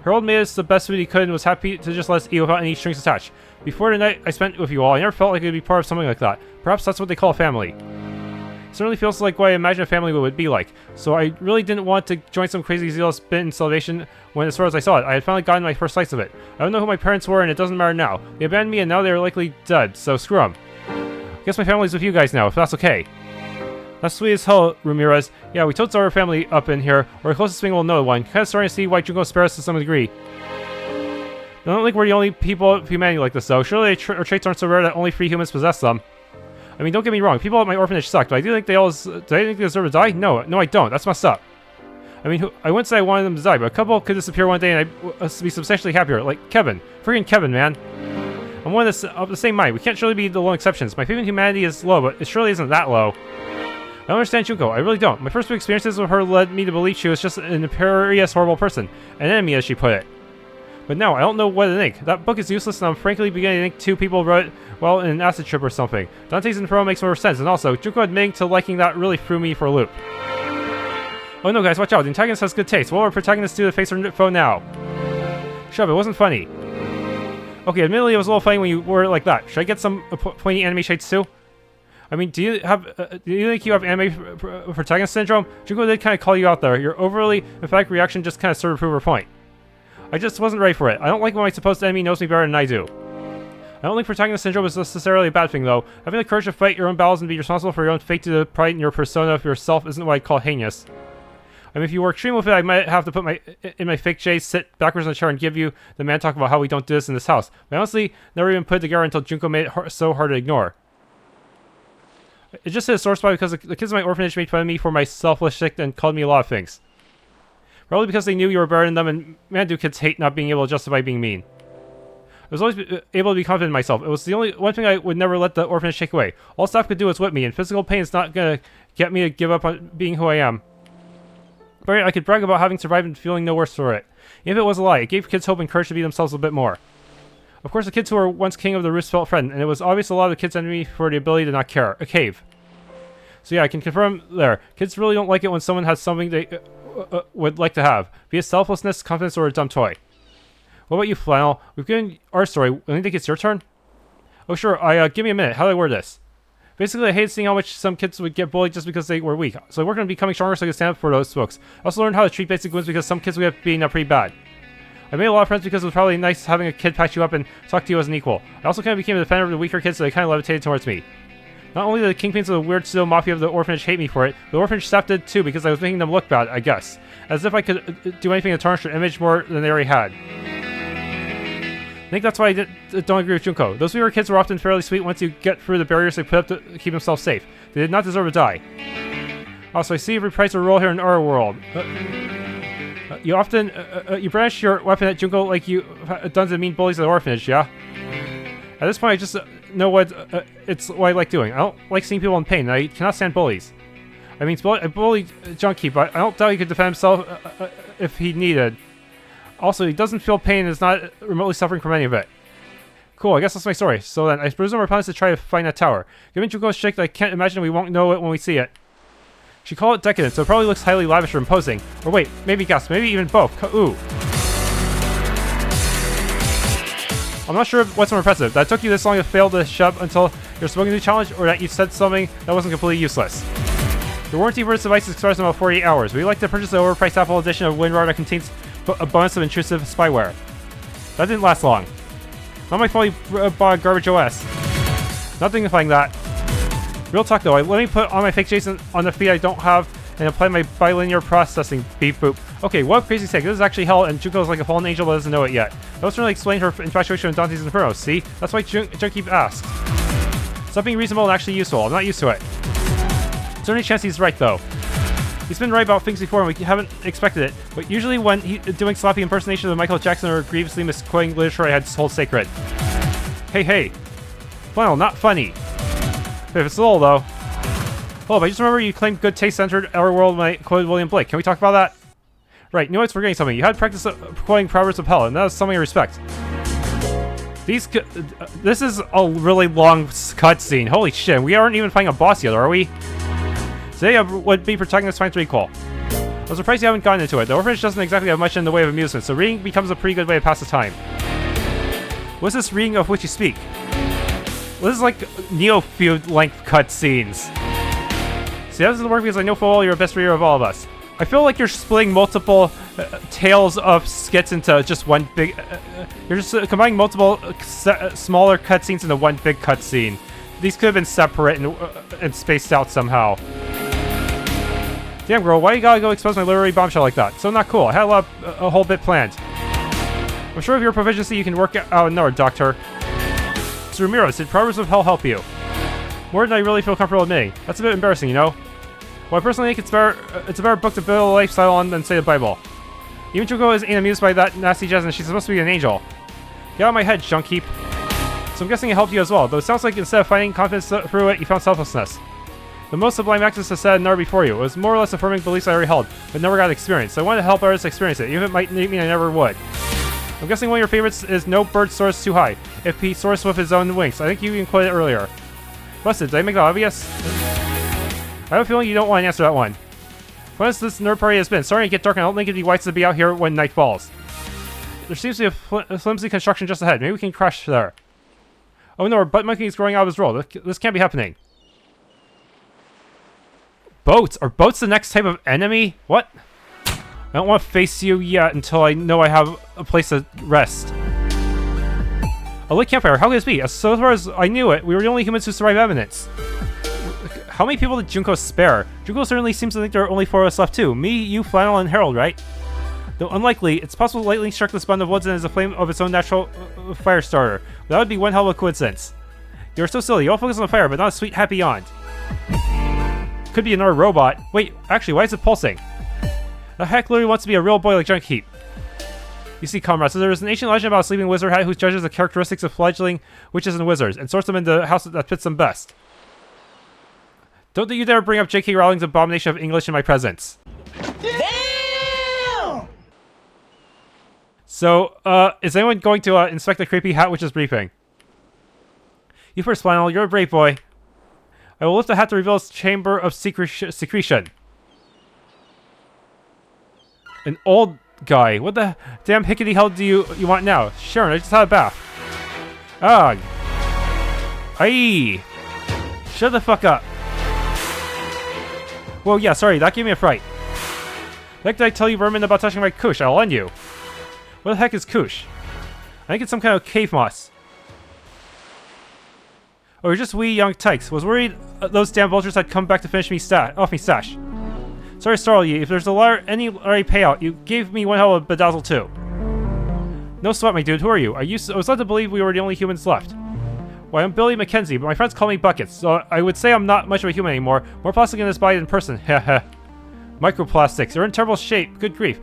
Harold made us the best food he could and was happy to just let us eat without any strings attached. Before the night I spent with you all, I never felt like I could be part of something like that. Perhaps that's what they call a family. It certainly feels like what I imagine a family would be like. So I really didn't want to join some crazy zealous bit in salvation when, as far as I saw it, I had finally gotten my first slice of it. I don't know who my parents were and it doesn't matter now. They abandoned me and now they are likely dead, so screw them. I guess my family's with you guys now, if that's okay. That's sweet as hell, Rumirez. Yeah, we totes our family up in here. We're the closest thing we'll know one. Kinda starting to see why Junko spares us to some degree. I don't think we're the only people of humanity like this, though. Surely our traits aren't so rare that only free humans possess them. I mean, don't get me wrong. People at my orphanage suck, but I do think do they think they deserve to die? No, I don't. That's messed up. I mean, I wouldn't say I wanted them to die, but a couple could disappear one day and I'd be substantially happier. Like Kevin. Freaking Kevin, man. I'm one of the same mind. We can't surely be the lone exceptions. My faith in humanity is low, but it surely isn't that low. I don't understand Junko. I really don't. My first few experiences with her led me to believe she was just an imperious, horrible person. An enemy, as she put it. But now, I don't know what to think. That book is useless, and I'm frankly beginning to think 2 people wrote it, well, in an acid trip or something. Dante's Inferno makes more sense, and also, Junko admitting to liking that really threw me for a loop. Oh no, guys, watch out. The antagonist has good taste. What will our protagonist do to face her foe now? Shut up, it wasn't funny. Okay, admittedly, it was a little funny when you were like that. Should I get some pointy anime shades too? I mean, do you think you have anime protagonist syndrome? Junko did kind of call you out there. Your overly emphatic reaction just kind of served to prove her point. I just wasn't ready for it. I don't like when my supposed enemy knows me better than I do. I don't think protagonist syndrome is necessarily a bad thing, though. Having the courage to fight your own battles and be responsible for your own fate to the pride in your persona of yourself isn't what I'd call heinous. I mean, if you were extreme with it, I might have to put my fake J, sit backwards in the chair, and give you the man talk about how we don't do this in this house. But I honestly never even put it together until Junko made it so hard to ignore. It just hit a sore spot because the kids in my orphanage made fun of me for my selfless shit and called me a lot of things. Probably because they knew you were better than them, and man, do kids hate not being able to justify being mean. I was always able to be confident in myself. It was the only one thing I would never let the orphanage take away. All staff could do was whip me, and physical pain is not gonna get me to give up on being who I am. But I could brag about having survived and feeling no worse for it. Even if it was a lie, it gave kids hope and courage to be themselves a bit more. Of course, the kids who were once king of the Reefs felt threatened, and it was obvious a lot of the kids envied me for the ability to not care. A cave. So yeah, I can confirm there. Kids really don't like it when someone has something they would like to have. Be it selflessness, confidence, or a dumb toy. What about you, Flannel? We've given our story. I think it's your turn? Oh sure, give me a minute. How do I word this? Basically, I hated seeing how much some kids would get bullied just because they were weak. So I worked on becoming stronger so I could stand up for those folks. I also learned how to treat basic wounds because some kids would get beaten up pretty bad. I made a lot of friends because it was probably nice having a kid patch you up and talk to you as an equal. I also kind of became a defender of the weaker kids, so they kind of levitated towards me. Not only did the kingpins of the weird pseudo mafia of the orphanage hate me for it, the orphanage staff did too because I was making them look bad, I guess. As if I could do anything to tarnish their image more than they already had. I think that's why I don't agree with Junko. Those weaker kids were often fairly sweet once you get through the barriers they put up to keep themselves safe. They did not deserve to die. Also, I see you've reprised a role here in our world. You often, you brandish your weapon at Junko like you done to mean bullies at the orphanage, yeah? At this point, I just know it's what I like doing. I don't like seeing people in pain, and I cannot stand bullies. I mean, I bullied Junkheap, but I don't doubt he could defend himself if he needed. Also, he doesn't feel pain and is not remotely suffering from any of it. Cool, I guess that's my story. So then, I presume our plan is to try to find that tower. Given Junko's shtick, I can't imagine we won't know it when we see it. She called it decadent, so it probably looks highly lavish or imposing. Or wait, maybe gas, maybe even both. Ooh. I'm not sure what's more impressive, that it took you this long to fail to shove until your smoking new challenge, or that you said something that wasn't completely useless. The warranty for this device expires in about 48 hours. Would you like to purchase the overpriced Apple edition of WinRAR that contains a bunch of intrusive spyware? That didn't last long. Not my fault you bought a garbage OS. Not dignifying that. Real talk though, let me put on my fake Jason on the feed I don't have and apply my bilinear processing. Beep boop. Okay, what crazy sake. This is actually hell and Junko's like a fallen angel but doesn't know it yet. That was really explain her infatuation with Dante's Inferno, see? That's why Junkheap asked. Something reasonable and actually useful. I'm not used to it. There's only chance he's right though. He's been right about things before and we haven't expected it, but usually when he's doing sloppy impersonations of Michael Jackson or grievously misquoting literature I had to hold sacred. Hey. Flannel, not funny. If it's a little though. Oh, but I just remember you claimed good taste entered our world when I quoted William Blake. Can we talk about that? Right, you know what's forgetting something. You had practice quoting Proverbs of Hell, and that was something I respect. This is a really long cutscene. Holy shit, we aren't even fighting a boss yet, are we? Today I would be protecting this fight recall. I was surprised you haven't gotten into it. The orphanage doesn't exactly have much in the way of amusement, so reading becomes a pretty good way to pass the time. What's this reading of which you speak? This is like Neophield length cutscenes. See, that doesn't work because I know full well you're the best reader of all of us. I feel like you're splitting multiple tales of skits into just one big... you're just combining multiple smaller cutscenes into one big cutscene. These could have been separate and spaced out somehow. Damn, girl, why you gotta go expose my literary bombshell like that? So not cool. I had a whole bit planned. I'm sure with your proficiency you can work out another, Doctor. So Rumirez, did Proverbs of Hell help you? More than I really feel comfortable admitting. That's a bit embarrassing, you know? Well, I personally think it's a better book to build a lifestyle on than, say, the Bible. Even Junko ain't amused by that nasty jazz and she's supposed to be an angel. Get out of my head, Junkheap. So I'm guessing it helped you as well, though it sounds like instead of finding confidence through it, you found selflessness. The most sublime actions has said never before you. It was more or less affirming beliefs I already held, but never got experience. So I wanted to help others experience it, even if it might mean I never would. I'm guessing one of your favorites is no bird soars too high, if he soars with his own wings. I think you even quoted it earlier. Busted, did I make that obvious? I have a feeling you don't want to answer that one. When has this nerd party has been? Starting to get dark and I don't think it'd be wise to be out here when night falls. There seems to be a flimsy construction just ahead. Maybe we can crash there. Oh no, our butt monkey is growing out of his roll. This can't be happening. Boats? Are boats the next type of enemy? What? I don't want to face you yet until I know I have a place to rest. A lit campfire, how could this be? As far as I knew it, we were the only humans who survived Emminence. How many people did Junko spare? Junko certainly seems to think there are only 4 of us left too. Me, you, Flannel, and Harold, right? Though unlikely, it's possible lightning struck this bund of woods and is a flame of its own natural fire starter. That would be one hell of a coincidence. You're so silly. You all focus on the fire, but not a sweet, happy yawn. Could be another robot. Wait, actually, why is it pulsing? The heck literally wants to be a real boy like Junkheap. You see, comrades, so there is an ancient legend about a sleeping wizard who judges the characteristics of fledgling witches and wizards and sorts them into the house that fits them best. Don't you dare bring up J.K. Rowling's abomination of English in my presence. Damn! So, is anyone going to inspect the creepy hat witch's briefing? You first, Flannel. You're a brave boy. I will lift the hat to reveal its chamber of secretion. An old guy. What the damn hickety hell do you want now? Sharon, I just had a bath. Ugh. Aye. Shut the fuck up. Well, yeah, sorry, that gave me a fright. Like did I tell you, vermin, about touching my kush? I'll end you. What the heck is kush? I think it's some kind of cave moss. Oh, you're just wee young tykes. Was worried those damn vultures had come back to finish me off me stash. Sorry to startle you. If there's any payout, you gave me one hell of a bedazzle too. No sweat, my dude. Who are you? I was led to believe we were the only humans left. Well, I'm Billy Mackenzie, but my friends call me Buckets, so I would say I'm not much of a human anymore. More plastic in this body than person. Heh. Microplastics. You're in terrible shape. Good grief.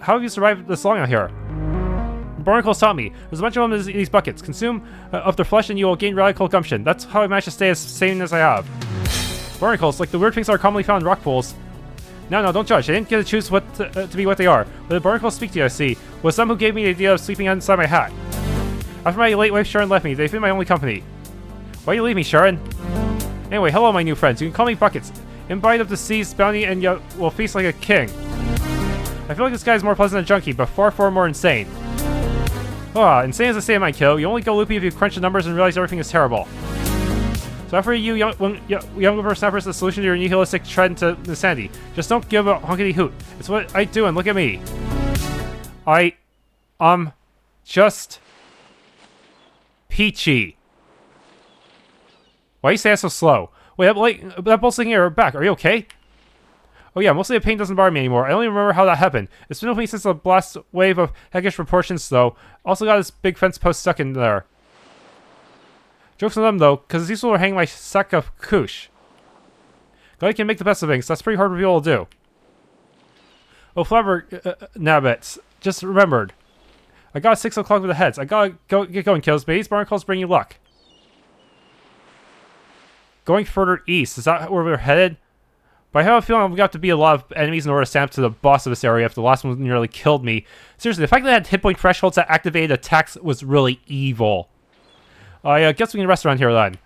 How have you survived this long out here? Barnacles taught me. There's a bunch of them in these buckets. Consume of their flesh and you will gain radical gumption. That's how I managed to stay as sane as I have. Barnacles, like the weird things that are commonly found in rock pools. No, don't judge. I didn't get to choose what to be what they are. But the barnacles speak to you, I see, was some who gave me the idea of sleeping inside my hat. After my late wife Sharon left me, they've been my only company. Why you leave me, Sharon? Anyway, hello my new friends. You can call me Buckets. Embodied of the sea's bounty and you will feast like a king. I feel like this guy is more pleasant than Junkheap, but far more insane. Insane is a state of mind, kiddo. You only go loopy if you crunch the numbers and realize everything is terrible. So after you young whippersnappers, the solution to your nihilistic trend to insanity. Just don't give a honkity hoot. It's what I do, and look at me. Just peachy. Why you say that so slow? Wait, that bolt's in your back. Are you okay? Oh yeah, mostly the pain doesn't bother me anymore. I don't even remember how that happened. It's been with me since the blast wave of heckish proportions, though. Also got this big fence post stuck in there. Joke's on them, though, because these will hang my sack of kush. Glad I can make the best of things. That's pretty hard for people to do. Oh, Flabber Nabbits. Just remembered. I got 6 o'clock with the heads. I gotta get going, kills. But these barnacles bring you luck. Going further east. Is that where we're headed? But I have a feeling I'm going to have to beat a lot of enemies in order to stand up to the boss of this area if the last one nearly killed me. Seriously, the fact that I had hit point thresholds that activated attacks was really evil. I guess we can rest around here then.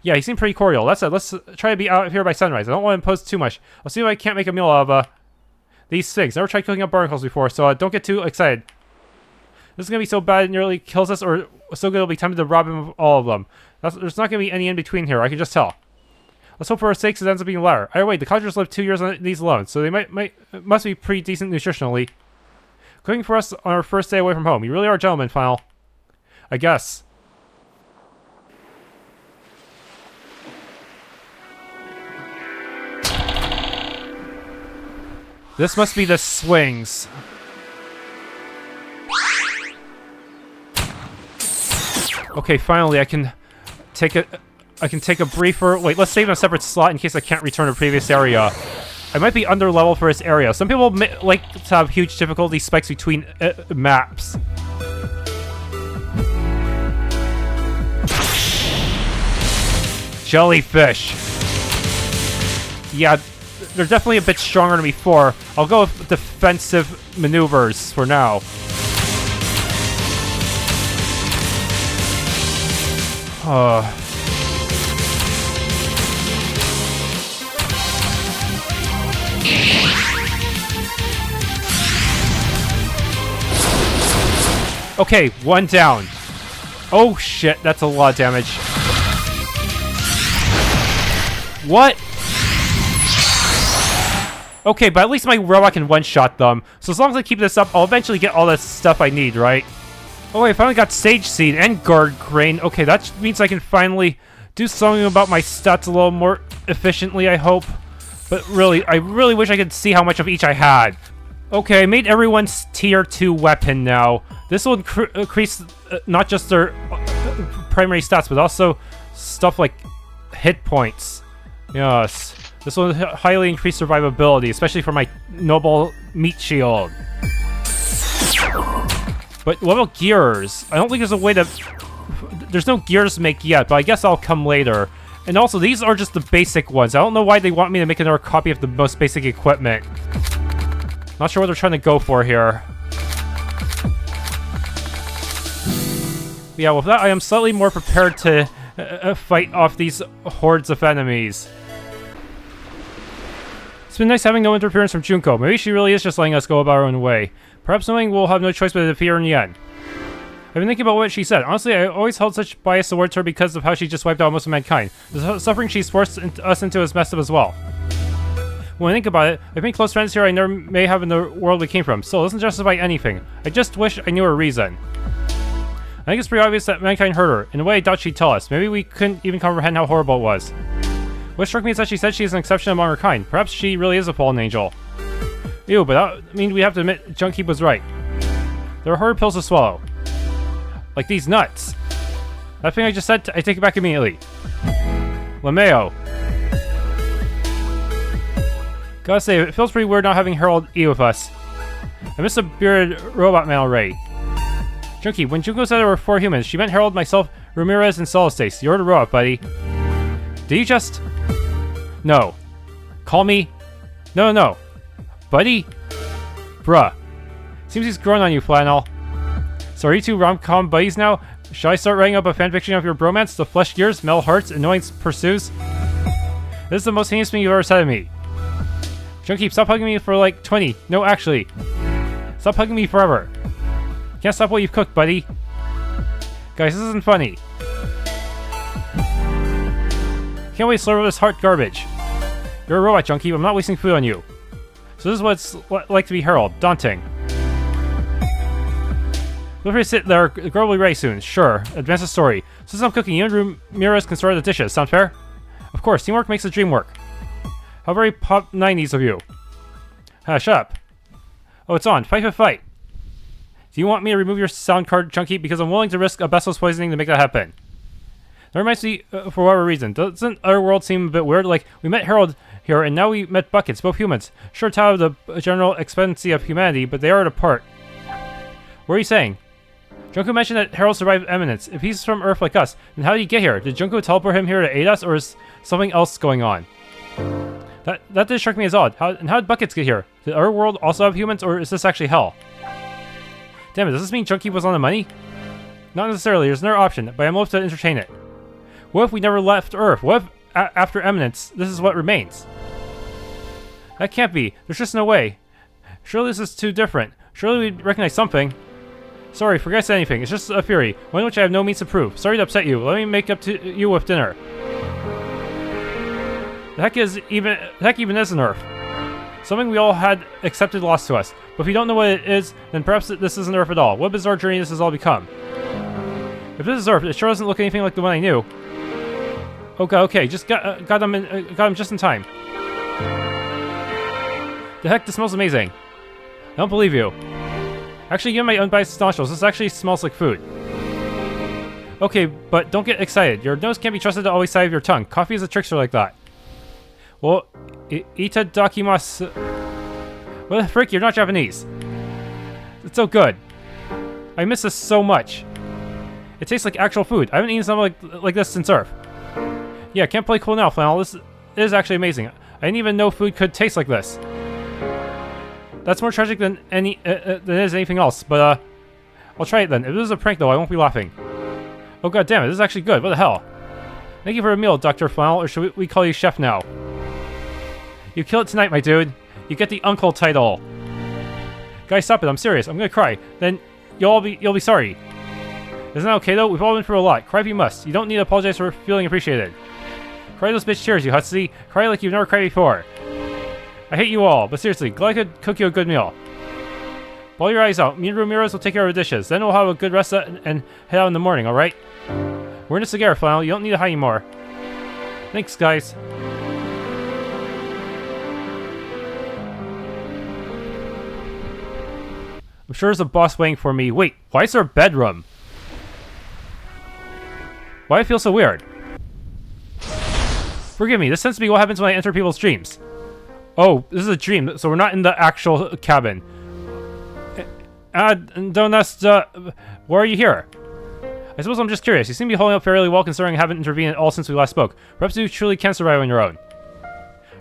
Yeah, he seemed pretty cordial. That's it. Let's try to be out here by sunrise. I don't want to impose too much. I'll see if I can't make a meal out of these things. Never tried cooking up barnacles before, so don't get too excited. This is going to be so bad it nearly kills us, or so good it'll be tempted to rob him of all of them. There's not going to be any in between here. I can just tell. Let's hope for our sakes it ends up being latter. Either way, the cottagers lived 2 years on these alone, so they must be pretty decent nutritionally. Cooking for us on our first day away from home. You really are a gentleman, Flannel. I guess. This must be the swings. Okay, finally I can take a briefer. Wait, let's save in a separate slot in case I can't return to the previous area. I might be under level for this area. Some people like to have huge difficulty spikes between maps. Jellyfish. Yeah, they're definitely a bit stronger than before. I'll go with defensive maneuvers for now. Okay, one down. Oh shit, that's a lot of damage. What? Okay, but at least my robot can one-shot them. So as long as I keep this up, I'll eventually get all the stuff I need, right? Oh wait, I finally got Sage Seed and Guard Crane. Okay, that means I can finally do something about my stats a little more efficiently, I hope. But really, I really wish I could see how much of each I had. Okay, I made everyone's tier 2 weapon now. This will increase not just their primary stats, but also stuff like hit points. Yes. This will highly increase survivability, especially for my noble meat shield. But what about gears? I don't think there's a way to... There's no gears to make yet, but I guess I'll come later. And also, these are just the basic ones. I don't know why they want me to make another copy of the most basic equipment. Not sure what they're trying to go for here. Yeah, with that, I am slightly more prepared to fight off these hordes of enemies. It's been nice having no interference from Junko. Maybe she really is just letting us go about our own way. Perhaps knowing we'll have no choice but to defeat her in the end. I've been thinking about what she said. Honestly, I always held such bias towards her because of how she just wiped out most of mankind. The suffering she's forced us into is messed up as well. When I think about it, I've made close friends here I never may have in the world we came from. Still, it doesn't justify anything. I just wish I knew her reason. I think it's pretty obvious that mankind hurt her. In a way, I doubt she'd tell us. Maybe we couldn't even comprehend how horrible it was. What struck me is that she said she is an exception among her kind. Perhaps she really is a fallen angel. Ew, but that means we have to admit Junkheap was right. There are hard pills to swallow. Like these nuts. That thing I just said, I take it back immediately. LeMayo. Gotta say, it feels pretty weird not having Harold E with us. I miss the bearded robot man already. Junkheap, when Junko said there were 4 humans, she meant Harold, myself, Rumirez, and Solistace. You're the robot, buddy. Did you just... No. Call me... No. Buddy? Bruh. Seems he's growing on you, Flannel. So are you two rom-com buddies now? Shall I start writing up a fanfiction of your bromance? The flesh gears, metal hearts, annoyance pursues? This is the most heinous thing you've ever said to me. Junkheap, stop hugging me for like 20. No, actually. Stop hugging me forever. Can't stop what you've cooked, buddy. Guys, this isn't funny. Can't wait to slurp this heart garbage. You're a robot, Junkheap. I'm not wasting food on you. So this is what it's like to be Harold. Daunting. Feel free to sit there. The girl will be ready soon. Sure. Advance the story. Since I'm cooking, you and Rumirez can sort the dishes. Sound fair? Of course. Teamwork makes the dream work. How very pop 90s of you. Shut up. Oh, it's on. Fight for fight. Do you want me to remove your sound card, Junkheap? Because I'm willing to risk a Bessel's poisoning to make that happen. That reminds me, for whatever reason. Doesn't Otherworld seem a bit weird? Like, we met Harold here, and now we met Buckets, both humans. Sure, to have the general expectancy of humanity, but they are apart. What are you saying? Junko mentioned that Harold survived Emminence. If he's from Earth like us, then how did he get here? Did Junko teleport him here to aid us, or is something else going on? That did strike me as odd. How did Buckets get here? Did Otherworld also have humans, or is this actually hell? Damn it, does this mean Junkheap was on the money? Not necessarily, there's another option, but I'm willing to entertain it. What if we never left Earth? What if, after Emminence, this is what remains? That can't be. There's just no way. Surely this is too different. Surely we'd recognize something. Sorry, forget I said anything. It's just a theory, one which I have no means to prove. Sorry to upset you. Let me make up to you with dinner. The heck even is an Earth. Something we all had accepted lost to us. But if we don't know what it is, then perhaps this isn't Earth at all. What a bizarre journey this has all become. If this is Earth, it sure doesn't look anything like the one I knew. Okay, just got him just in time. The heck, this smells amazing. I don't believe you. Actually, give me my unbiased nostrils. This actually smells like food. Okay, but don't get excited. Your nose can't be trusted to always side of your tongue. Coffee is a trickster like that. Well, itadakimasu. What the frick? You're not Japanese. It's so good. I miss this so much. It tastes like actual food. I haven't eaten something like this since Earth. Yeah, can't play cool now, Flannel. This is actually amazing. I didn't even know food could taste like this. That's more tragic than than it is anything else, but I'll try it then. If this is a prank though, I won't be laughing. Oh god damn it, this is actually good. What the hell? Thank you for a meal, Dr. Flannel, or should we call you Chef now? You kill it tonight, my dude. You get the uncle title. Guys, stop it, I'm serious. I'm gonna cry. Then you'll be sorry. Isn't that okay though? We've all been through a lot. Cry if you must. You don't need to apologize for feeling appreciated. Cry those bitch tears, you hussy. Cry like you've never cried before. I hate you all, but seriously, glad I could cook you a good meal. Ball your eyes out. Me and Rumirez will take care of the dishes. Then we'll have a good rest and head out in the morning, alright? We're in this together, Flannel. You don't need to hide anymore. Thanks, guys. I'm sure there's a boss waiting for me. Wait, why is there a bedroom? Why do I feel so weird? Forgive me, this tends to be what happens when I enter people's dreams. Oh, this is a dream, so we're not in the actual cabin. Why are you here? I suppose I'm just curious. You seem to be holding up fairly well considering I haven't intervened at all since we last spoke. Perhaps you truly can survive on your own.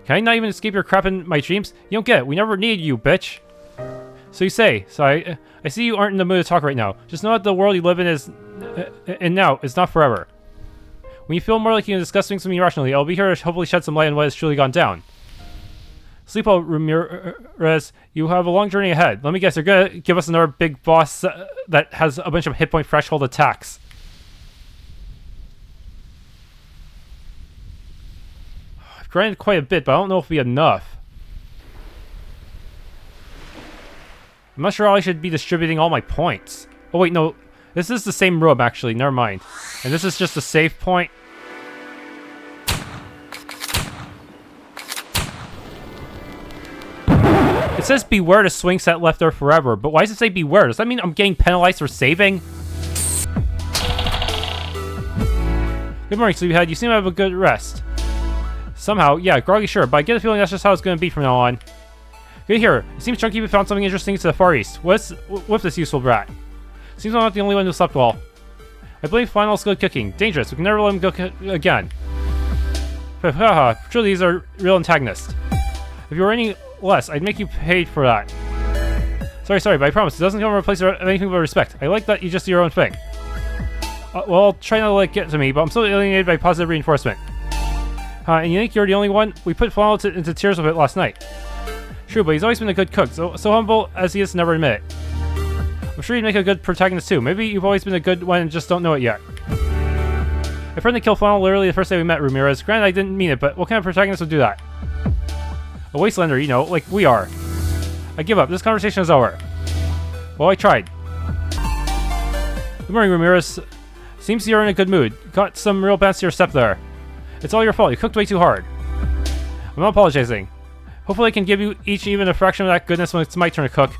Can I not even escape your crap in my dreams? You don't get it. We never needed you, bitch. So you say. So I see you aren't in the mood to talk right now. Just know that the world you live in is... and now, it's not forever. When you feel more like you can discuss things with me rationally, I'll be here to hopefully shed some light on what has truly gone down. Sleep well, Rumirez. You have a long journey ahead. Let me guess, you're gonna give us another big boss that has a bunch of hit point threshold attacks. I've grinded quite a bit, but I don't know if it'll be enough. I'm not sure how I should be distributing all my points. Oh wait, no. This is the same room, actually. Never mind. And this is just a save point. It says beware to swing set left there forever, but why does it say beware? Does that mean I'm getting penalized for saving? Good morning, Sleepyhead. You seem to have a good rest. Somehow, yeah, groggy sure, but I get a feeling that's just how it's going to be from now on. Good here. It seems Junkheap found something interesting to the far east. What's with this useful brat? Seems I'm not the only one who slept well. I believe Flannel's good cooking. Dangerous. We can never let him go again. Haha, truly these are real antagonists. If you were any less, I'd make you pay for that. Sorry, but I promise, it doesn't come in a place of anything but respect. I like that you just do your own thing. Well, try not to let it get to me, but I'm still alienated by positive reinforcement. And you think you're the only one? We put Flannel into tears with it last night. True, but he's always been a good cook, so humble as he is to never admit it. I'm sure you'd make a good protagonist too. Maybe you've always been a good one and just don't know it yet. I friendly killed Flannel literally the first day we met, Rumirez. Granted, I didn't mean it, but what kind of protagonist would do that? A wastelander, you know, like we are. I give up. This conversation is over. Well, I tried. Good morning, Rumirez. Seems you're in a good mood. Got some real bounce to your step there. It's all your fault. You cooked way too hard. I'm not apologizing. Hopefully I can give you each even a fraction of that goodness when it's my turn to cook.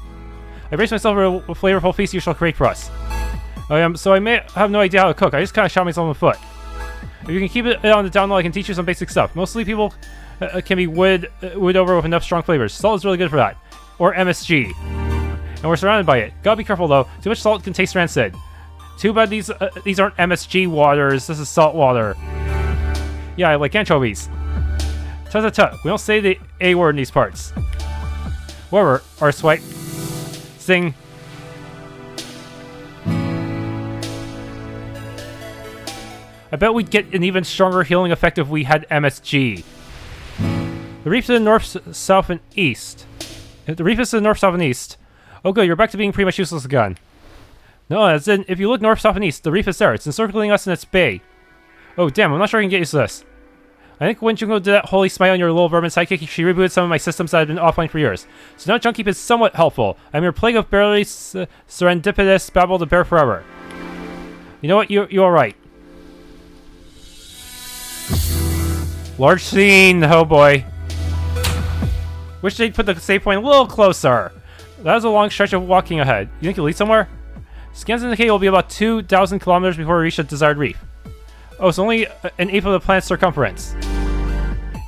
I brace myself for a flavorful feast you shall create for us. So I may have no idea how to cook. I just kind of shot myself in the foot. If you can keep it on the down low, I can teach you some basic stuff. Mostly people can be wood over with enough strong flavors. Salt is really good for that. Or MSG. And we're surrounded by it. Gotta be careful though. Too much salt can taste rancid. Too bad these aren't MSG waters. This is salt water. Yeah, like anchovies. Tut. We don't say the A word in these parts. Whatever. Our swipe. Sing. I bet we'd get an even stronger healing effect if we had MSG. The reef to the north, south, and east. The reef is to the north, south, and east. Oh good, you're back to being pretty much useless again. No, as in, if you look north, south, and east, the reef is there. It's encircling us in its bay. Oh damn, I'm not sure I can get used to this. I think when Junko did that holy smite on your little vermin sidekick, she rebooted some of my systems that had been offline for years. So now Junkheap is somewhat helpful. I'm your plague of barely serendipitous babble to bear forever. You know what? You're alright. Large scene, oh boy. Wish they'd put the save point a little closer. That was a long stretch of walking ahead. You think you'll lead somewhere? Scans indicate it will be about 2,000 kilometers before we reach the desired reef. Oh, it's only an eighth of the planet's circumference.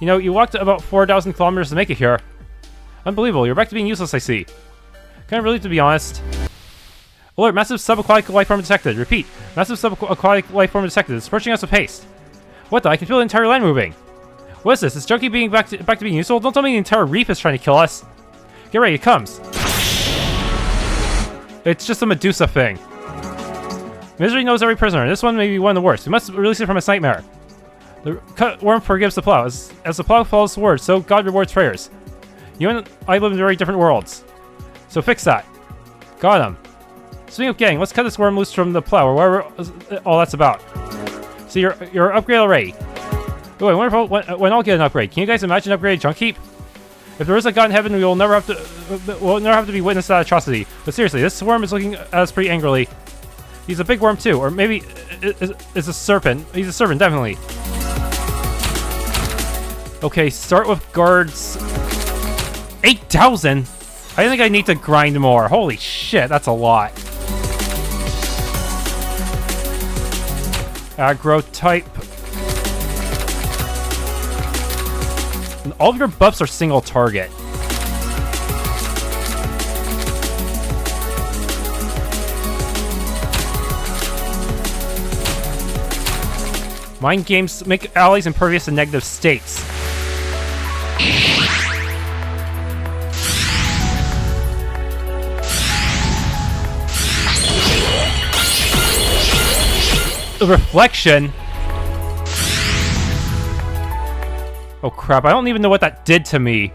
You know, you walked about 4,000 kilometers to make it here. Unbelievable, you're back to being useless, I see. Kind of relieved, to be honest. Alert, massive subaquatic life form detected. Repeat, massive subaquatic life form detected. It's approaching us with haste. What the? I can feel the entire land moving. What is this? Is Junkheap being back to being useful? Don't tell me the entire reef is trying to kill us. Get ready, it comes. It's just a Medusa thing. Misery knows every prisoner. This one may be one of the worst. We must release it from its nightmare. The cut worm forgives the plow. As the plow follows the word, so God rewards prayers. You and I live in very different worlds. So fix that. Got him. Speaking of getting, let's cut this worm loose from the plow, or whatever all that's about. So you're upgrade already. Oh, I wonder when I'll get an upgrade. Can you guys imagine upgraded Junkheap? If there is a god in heaven, we'll never have to be witness to that atrocity. But seriously, this worm is looking at us pretty angrily. He's a big worm too, or maybe it's a serpent. He's a serpent, definitely. Okay, start with guards. 8,000? I think I need to grind more. Holy shit, that's a lot. Aggro type. all of your buffs are single target. Mind games make allies impervious to negative states. The reflection. Oh crap, I don't even know what that did to me.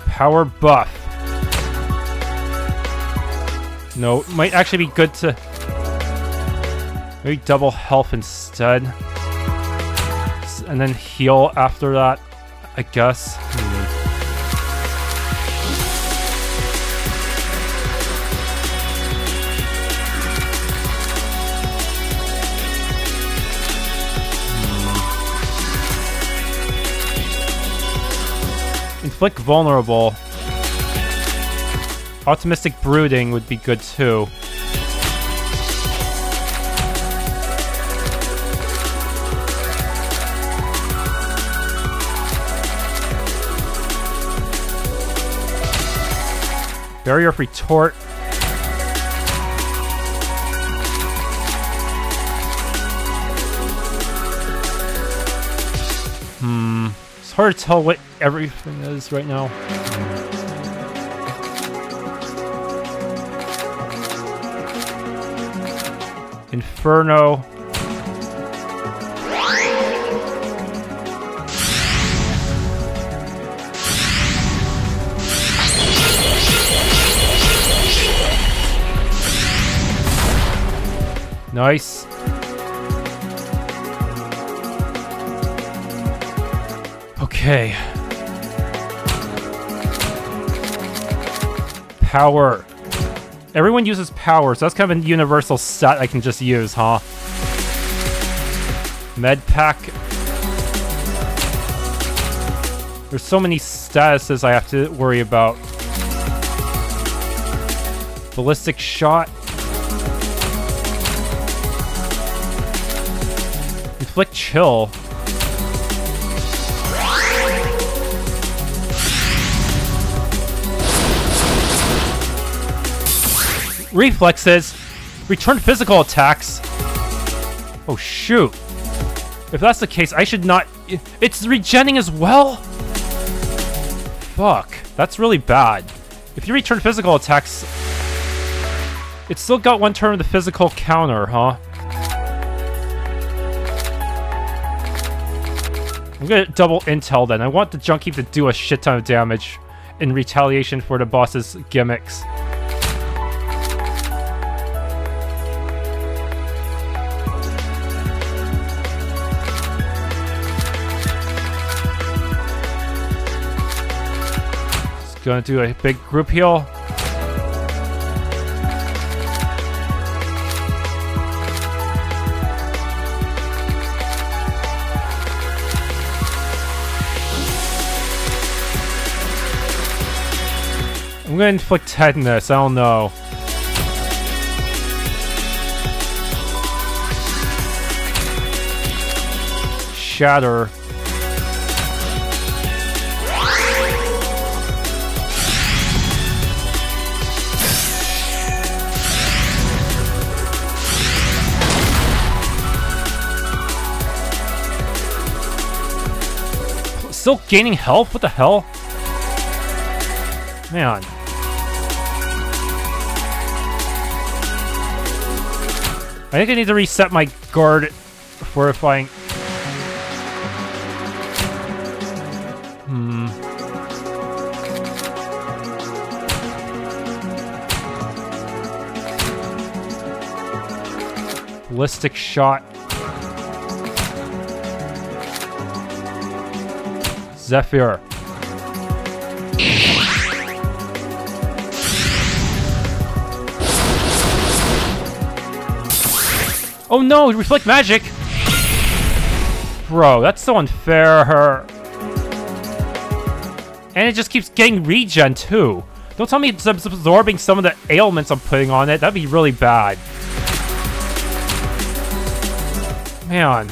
Power buff. No, it might actually be good to maybe double health instead. And then heal after that, I guess. Inflict vulnerable. Optimistic brooding would be good too. Barrier of retort. It's hard to tell what everything is right now. Inferno. Nice. Okay. Power. Everyone uses power, so that's kind of a universal stat I can just use, huh? Med pack. There's so many statuses I have to worry about. Ballistic shot. Inflict chill. Reflexes. Return physical attacks. Oh shoot. If that's the case, I should not... It's regenning as well? Fuck. That's really bad. If you return physical attacks... It's still got one turn of the physical counter, huh? I'm gonna double intel then. I want the Junkheap to do a shit ton of damage in retaliation for the boss's gimmicks. Gonna do a big group heal. I'm gonna inflict tetanus, I don't know. Shatter. Still gaining health? What the hell? Man. I think I need to reset my guard before fighting. Ballistic shot. Zephyr. Oh no, reflect magic! Bro, that's so unfair. And it just keeps getting regen too. Don't tell me it's absorbing some of the ailments I'm putting on it. That'd be really bad. Man.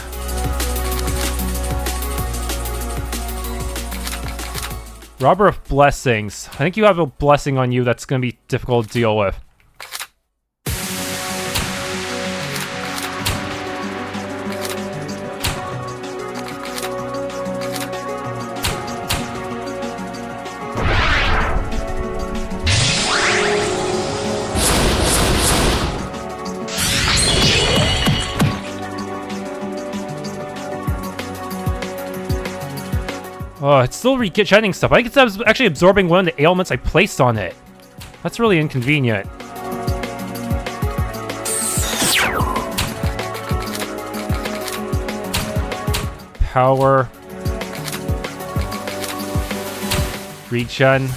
Robber of Blessings. I think you have a blessing on you that's going to be difficult to deal with. Oh, it's still regenerating stuff. I think it's actually absorbing one of the ailments I placed on it. That's really inconvenient. Power. Regen.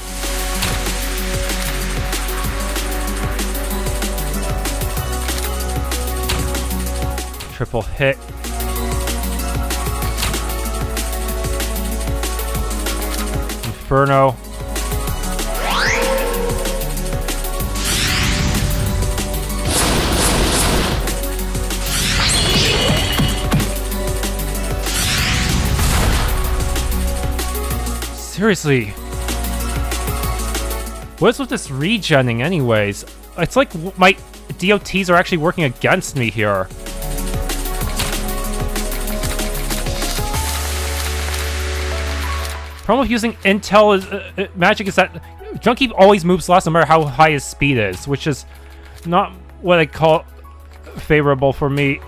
Triple hit. Inferno. Seriously. What's with this regenning anyways? It's like my DOTs are actually working against me here. Problem with using intel is, magic is that Junkheap always moves last no matter how high his speed is, which is not what I call favorable for me.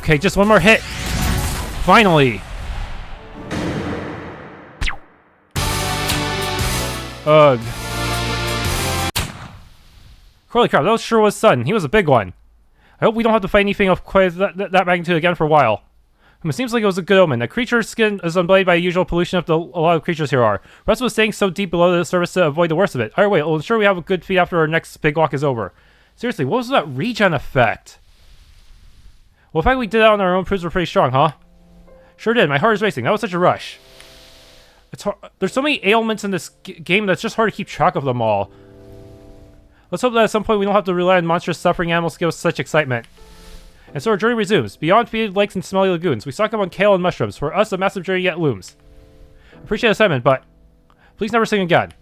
Okay, just one more hit. Finally. Ugh. Holy crap, that sure was sudden. He was a big one. I hope we don't have to fight anything of quite that magnitude again for a while. It seems like it was a good omen. The creature's skin is unbladed by the usual pollution of a lot of creatures here are. The rest was staying so deep below the surface to avoid the worst of it. Either way, we'll ensure we have a good feed after our next big walk is over. Seriously, what was that regen effect? Well, the fact we did that on our own proves we're pretty strong, huh? Sure did. My heart is racing. That was such a rush. It's hard. There's so many ailments in this game that it's just hard to keep track of them all. Let's hope that at some point we don't have to rely on monstrous suffering animals to give us such excitement. And so our journey resumes. Beyond feeded lakes and smelly lagoons, we stock up on kale and mushrooms. For us, a massive journey yet looms. Appreciate the assignment, but please never sing again.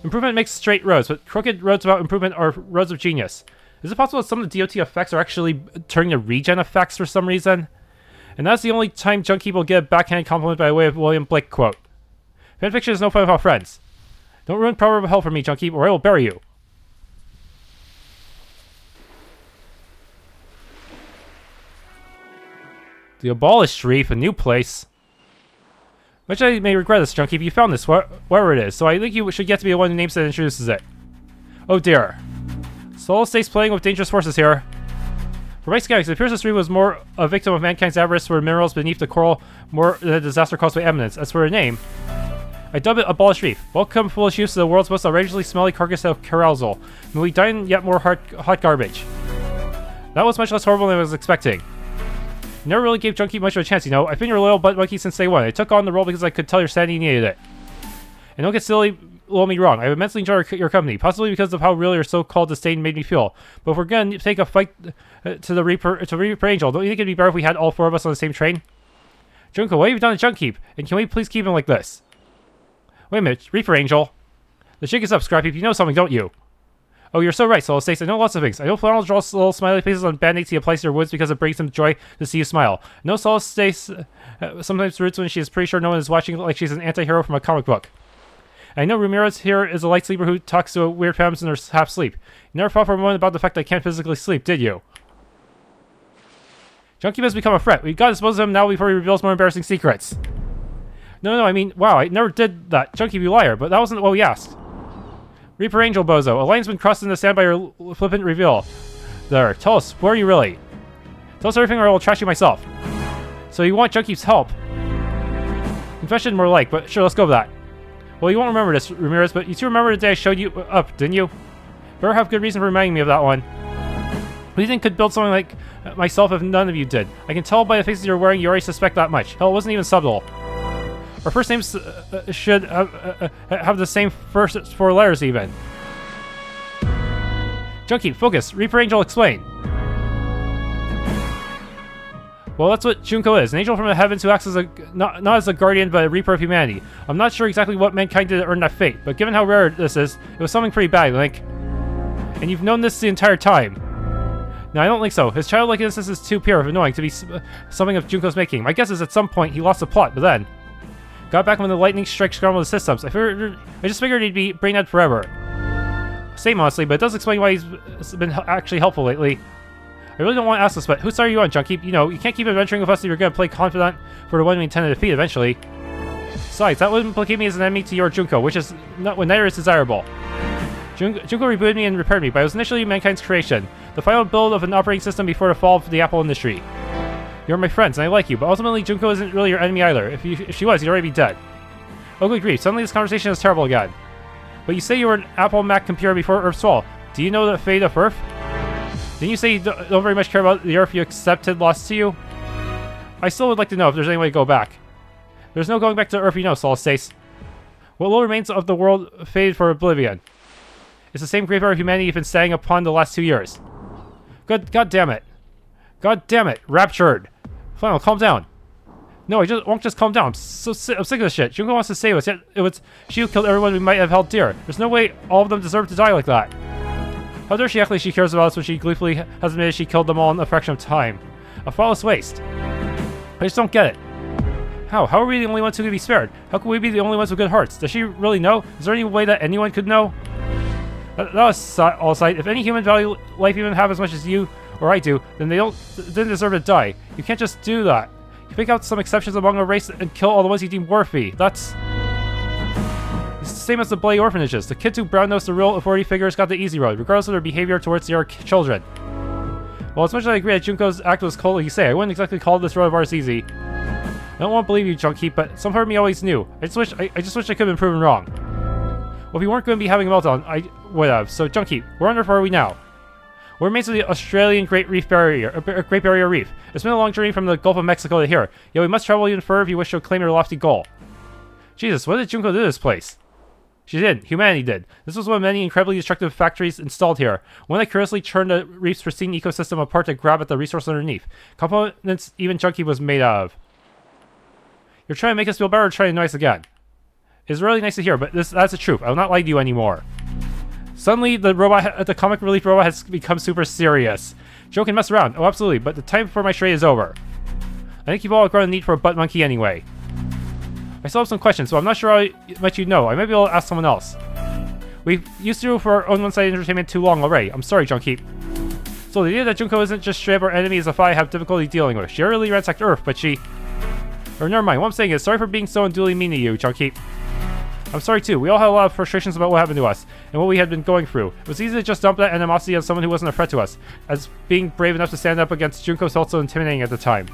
Improvement makes straight roads, but crooked roads without improvement are roads of genius. Is it possible that some of the DOT effects are actually turning to regen effects for some reason? And that's the only time Junkheap will get a backhanded compliment by way of William Blake quote. Fanfiction is no fun without friends. Don't ruin Power of Hell for me, Junkheap, or I will bury you. The Abolished Reef, a new place. Which I may regret this, Junkheap. You found this, wherever it is, so I think you should get to be the one who names it and introduces it. Oh dear. Solistace playing with dangerous forces here. For my scouting, it appears this reef was more a victim of mankind's avarice for minerals beneath the coral, more than a disaster caused by Emminence. As for a name, I dub it Abolished Reef. Welcome, foolish youths, to the world's most outrageously smelly carcass of carousal. May we dine yet more hot garbage. That was much less horrible than I was expecting. You never really gave Junkheap much of a chance, you know. I've been your loyal butt monkey since day one. I took on the role because I could tell your sanity needed it. And don't get silly, will me wrong. I've immensely enjoyed your company, possibly because of how real your so-called disdain made me feel. But if we're gonna take a fight to the Reaper Angel, don't you think it'd be better if we had all four of us on the same train? Junko, what have you done to Junkheap? And can we please keep him like this? Wait a minute, Reaper Angel. The shake is up, Scrappy. You know something, don't you? Oh, you're so right, Solistace. I know lots of things. I know Flannel draws little smiley faces on band-aids he applies to your woods because it brings him joy to see you smile. I know Solistace sometimes roots when she is pretty sure no one is watching like she's an anti-hero from a comic book. I know Rumirez here is a light sleeper who talks to weird femmes in her half sleep. You never thought for a moment about the fact that I can't physically sleep, did you? Junkeap has become a threat. We've got to dispose of him now before he reveals more embarrassing secrets. No, I mean, wow, I never did that. Junkeap, you liar, but that wasn't what we asked. Reaper Angel Bozo. A line's been crossed in the sand by your flippant reveal. There, tell us, where are you really? Tell us everything or I will trash you myself. So you want Junkeap's help? Confession more like, but sure, let's go with that. Well, you won't remember this, Rumirez, but you two remember the day I showed you up, didn't you? Better have good reason for reminding me of that one. Who do you think could build something like myself if none of you did? I can tell by the faces you're wearing you already suspect that much. Hell, it wasn't even subtle. Our first names should have the same first 4 letters even. Junkeap, focus. Reaper Angel, explain. Well, that's what Junko is, an angel from the heavens who acts as a not as a guardian, but a reaper of humanity. I'm not sure exactly what mankind did to earn that fate, but given how rare this is, it was something pretty bad, Link. And you've known this the entire time. No, I don't think so. His childlike innocence is too pure of annoying to be something of Junko's making. My guess is at some point he lost the plot, but then got back when the lightning strike scrambled the systems. I just figured he'd be brain dead forever. Same honestly, but it does explain why he's been actually helpful lately. I really don't want to ask this, but whose side are you on, Junkeap? You know, you can't keep adventuring with us if you're going to play confidant for the one we intend to defeat eventually. Besides, that would implicate me as an enemy to your Junko, which is neither is desirable. Junko rebooted me and repaired me, but it was initially mankind's creation, the final build of an operating system before the fall of the Apple industry. You're my friends, and I like you, but ultimately Junko isn't really your enemy either. If she was, you'd already be dead. Oh good grief, suddenly this conversation is terrible again. But you say you were an Apple Mac computer before Earth's fall. Do you know the fate of Earth? Didn't you say you don't very much care about the Earth you accepted lost to you? I still would like to know if there's any way to go back. There's no going back to Earth, you know, Solistace. What little remains of the world faded for oblivion. It's the same graveyard of humanity you've been standing upon the last 2 years. God damn it. God damn it. Raptured. Flannel, calm down. No, I won't just calm down. I'm sick of this shit. Junko wants to save us, yet it was she who killed everyone we might have held dear. There's no way all of them deserve to die like that. How dare she act like she cares about us when she gleefully has admitted she killed them all in a fraction of time? A flawless waste. I just don't get it. How? How are we the only ones who could be spared? How could we be the only ones with good hearts? Does she really know? Is there any way that anyone could know? That was all sight. If any human value life even have as much as you or I do, then they didn't deserve to die. You can't just do that. You pick out some exceptions among a race and kill all the ones you deem worthy. That's... It's the same as the bloody orphanages. The kids who brown-nosed the real authority figures got the easy road, regardless of their behavior towards their children. Well, as much as I agree that Junko's act was cold, like you say, I wouldn't exactly call this road of ours easy. I don't want to believe you, Junkeap, but some part of me always knew. I just wish I could have been proven wrong. Well, if you weren't going to be having a meltdown, I would have. So, Junkeap, where on earth are we now? What remains of the Australian Great Barrier Reef? It's been a long journey from the Gulf of Mexico to here. Yet we must travel even further if you wish to claim your lofty goal. Jesus, what did Junko do to this place? She did. Humanity did. This was one of many incredibly destructive factories installed here. One that curiously churned the reef's pristine ecosystem apart to grab at the resource underneath. Components even Junkeap was made out of. You're trying to make us feel better or trying to annoy us again? It's really nice to hear, but that's the truth. I will not lie to you anymore. Suddenly, the comic relief robot has become super serious. Joe can mess around. Oh, absolutely, but the time for my charade is over. I think you've all grown a need for a butt monkey anyway. I still have some questions, so I'm not sure how much you know. I might be able to ask someone else. We've used you for our own one-sided entertainment too long already. I'm sorry, Junkeap. So the idea that Junko isn't just straight up our enemy is a fight I have difficulty dealing with. She really ransacked Earth, but she... Or never mind, what I'm saying is, sorry for being so unduly mean to you, Junkeap. I'm sorry too, we all had a lot of frustrations about what happened to us, and what we had been going through. It was easy to just dump that animosity on someone who wasn't a threat to us, as being brave enough to stand up against Junko felt so intimidating at the time.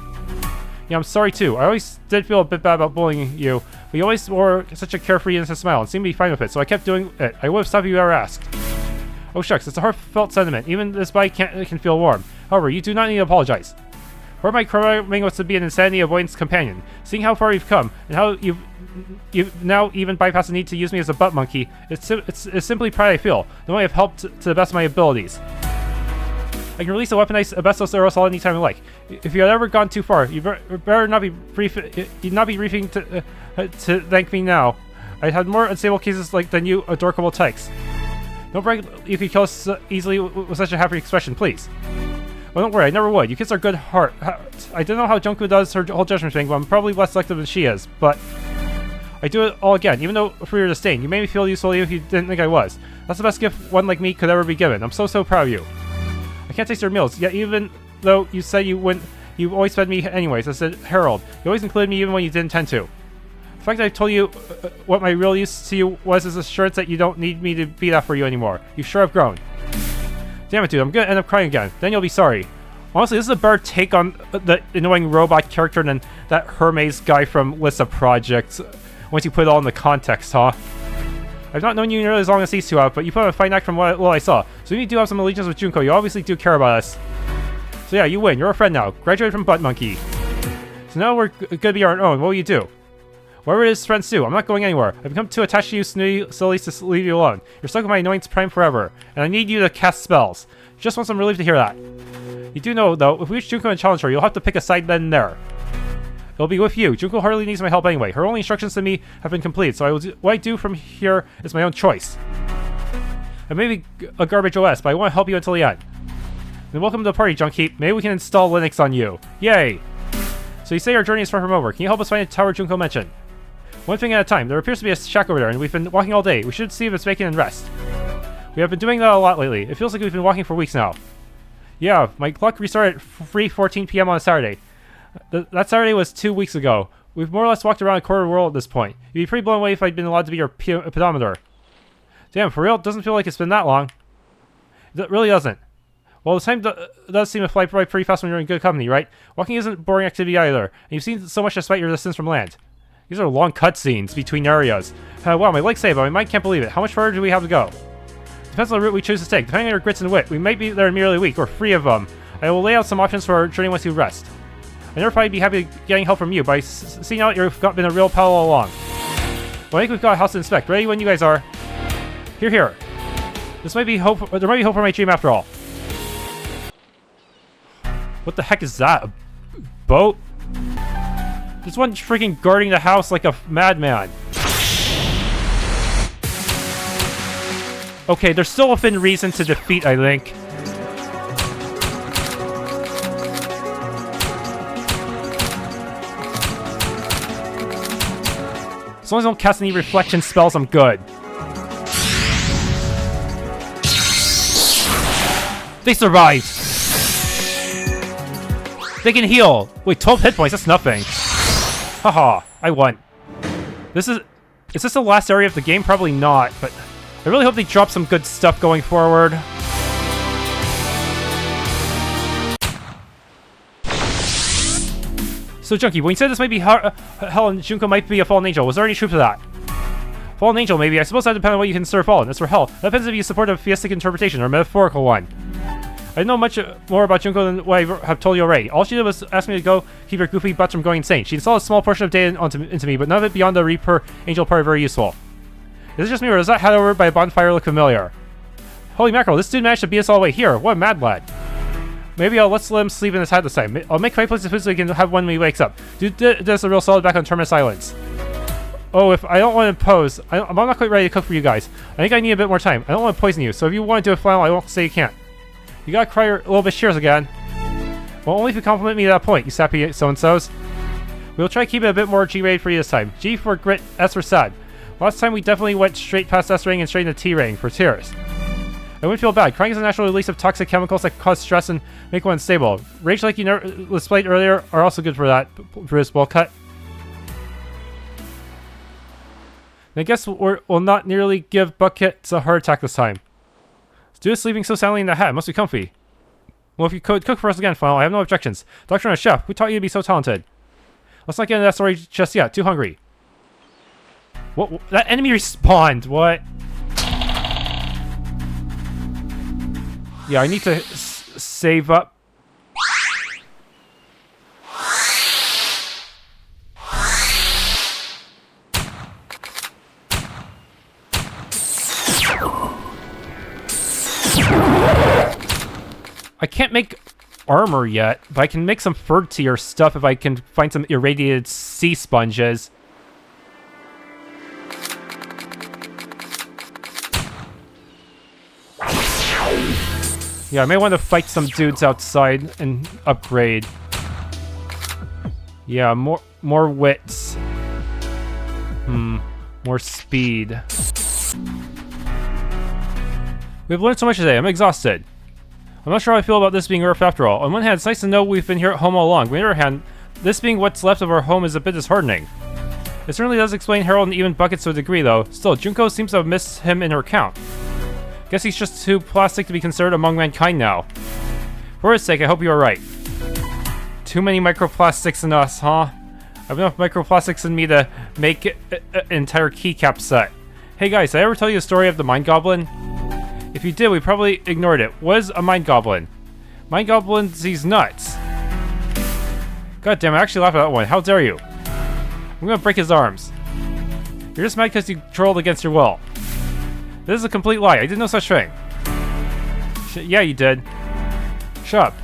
Yeah, I'm sorry too. I always did feel a bit bad about bullying you, but you always wore such a carefree innocent smile and seemed to be fine with it, so I kept doing it. I would have stopped if you ever asked. Oh shucks, it's a heartfelt sentiment. Even this body can feel warm. However, you do not need to apologize. Or my craving was to be an insanity avoidance companion. Seeing how far you've come, and how you've now even bypassed the need to use me as a butt monkey, it's simply pride I feel, knowing I've helped to the best of my abilities. I can release a weaponized asbestos aerosol anytime I like. If you had ever gone too far, you better not be briefing to thank me now. I had more unstable cases than you adorable tykes. Don't brag you could kill us easily with such a happy expression, please. Well, don't worry, I never would. You kids are good heart. I don't know how Junko does her whole judgment thing, but I'm probably less selective than she is. But I do it all again, even though for your disdain. You made me feel useful even if you didn't think I was. That's the best gift one like me could ever be given. I'm so proud of you. I can't taste your meals, yet even though you said you wouldn't, you always fed me anyways. I said, Harold, you always included me even when you didn't intend to. The fact that I told you what my real use to you was is assurance that you don't need me to be that for you anymore. You sure have grown. Damn it, dude, I'm gonna end up crying again. Then you'll be sorry. Honestly, this is a better take on the annoying robot character than that Hermes guy from List of Projects, once you put it all in the context, huh? I've not known you nearly as long as these two have, but you put on a fine act from what I saw. So if you do have some allegiance with Junko, you obviously do care about us. So yeah, you win. You're a friend now. Graduated from Butt Monkey. So now we're gonna be our own. What will you do? Whatever it is friends do, I'm not going anywhere. I've become too attached to you, silly, to leave you alone. You're stuck with my annoyance prime forever, and I need you to cast spells. Just want some relief to hear that. You do know, though, if we reach Junko and challenge her, you'll have to pick a side then and there. It'll be with you. Junko hardly needs my help anyway. Her only instructions to me have been completed, so what I do from here is my own choice. I may be a garbage OS, but I want to help you until the end. Then welcome to the party, Junkheap. Maybe we can install Linux on you. Yay! So you say our journey is far from over. Can you help us find a tower Junko mentioned? One thing at a time. There appears to be a shack over there, and we've been walking all day. We should see if it's vacant and rest. We have been doing that a lot lately. It feels like we've been walking for weeks now. Yeah, my clock restarted at 3:14 p.m. on a Saturday. That Saturday was 2 weeks ago. We've more or less walked around a quarter of the world at this point. You'd be pretty blown away if I'd been allowed to be your pedometer. Damn, for real? It doesn't feel like it's been that long. It really doesn't. Well, the time does seem to fly by pretty fast when you're in good company, right? Walking isn't a boring activity either, and you've seen so much despite your distance from land. These are long cutscenes between areas. Wow, my legs say, but my mind can't believe it. How much further do we have to go? Depends on the route we choose to take. Depending on our grits and wit, we might be there merely a week, or 3 of them. I will lay out some options for our journey once you rest. I'd never probably be happy getting help from you, but seeing out you've been a real pal all along. Well, I think we've got a house to inspect. Ready when you guys are. Here. This might be hope. There might be hope for my dream after all. What the heck is that? A boat? There's one freaking guarding the house like a madman. Okay, there's still within reason to defeat, I think. As long as I don't cast any reflection spells, I'm good. They survived! They can heal! Wait, 12 hit points, that's nothing. Haha, I won. Is this the last area of the game? Probably not, but I really hope they drop some good stuff going forward. So, Junkie, when you said this might be hell and Junko might be a fallen angel, was there any truth to that? Fallen angel, maybe. I suppose that depends on what you consider fallen. As for hell, that depends if you support a theistic interpretation or a metaphorical one. I know much more about Junko than what I have told you already. All she did was ask me to go keep her goofy butts from going insane. She installed a small portion of data into me, but none of it beyond the Reaper Angel part very useful. Is it just me, or does that hat over by a bonfire look familiar? Holy mackerel, this dude managed to beat us all the way here. What a mad lad. Maybe let's let him sleep in his hat this time. I'll make fireplaces so he can have one when he wakes up. Dude did us a real solid back on Terminus Islands. Oh, if I don't want to impose, I'm not quite ready to cook for you guys. I think I need a bit more time. I don't want to poison you, so if you want to do a Flannel, I won't say you can't. You gotta cry a little bit cheers again. Well, only if you compliment me to that point, you sappy so-and-sos. We'll try to keep it a bit more G-rated for you this time. G for grit, S for sad. Last time we definitely went straight past S rating and straight into T rating for tears. I wouldn't feel bad. Crying is a natural release of toxic chemicals that cause stress and make one unstable. Rage, like you displayed earlier, are also good for that. Bruce, well cut. And I guess we'll not nearly give Buckets a heart attack this time. Dude is sleeping so soundly in the hat. It must be comfy. Well, if you could cook for us again, Flannel, I have no objections. Doctor and a chef, who taught you to be so talented? Let's not get into that story just yet. Too hungry. What? That enemy respawned. What? Yeah, I need to save up. I can't make armor yet, but I can make some third tier stuff if I can find some irradiated sea sponges. Yeah, I may want to fight some dudes outside and upgrade. Yeah, more wits. More speed. We've learned so much today. I'm exhausted. I'm not sure how I feel about this being Earth after all. On one hand, it's nice to know we've been here at home all along. But on the other hand, this being what's left of our home is a bit disheartening. It certainly does explain Harold and even Buckets to a degree, though. Still, Junko seems to have missed him in her account. Guess he's just too plastic to be considered among mankind now. For his sake, I hope you are right. Too many microplastics in us, huh? I've enough microplastics in me to make an entire keycap set. Hey guys, did I ever tell you the story of the Mind Goblin? If you did, we probably ignored it. What is a Mind Goblin? Mind Goblins, he's nuts. God damn, I actually laughed at that one. How dare you? I'm gonna break his arms. You're just mad because you trolled against your will. This is a complete lie. I did no such thing. Yeah, you did. Shut up.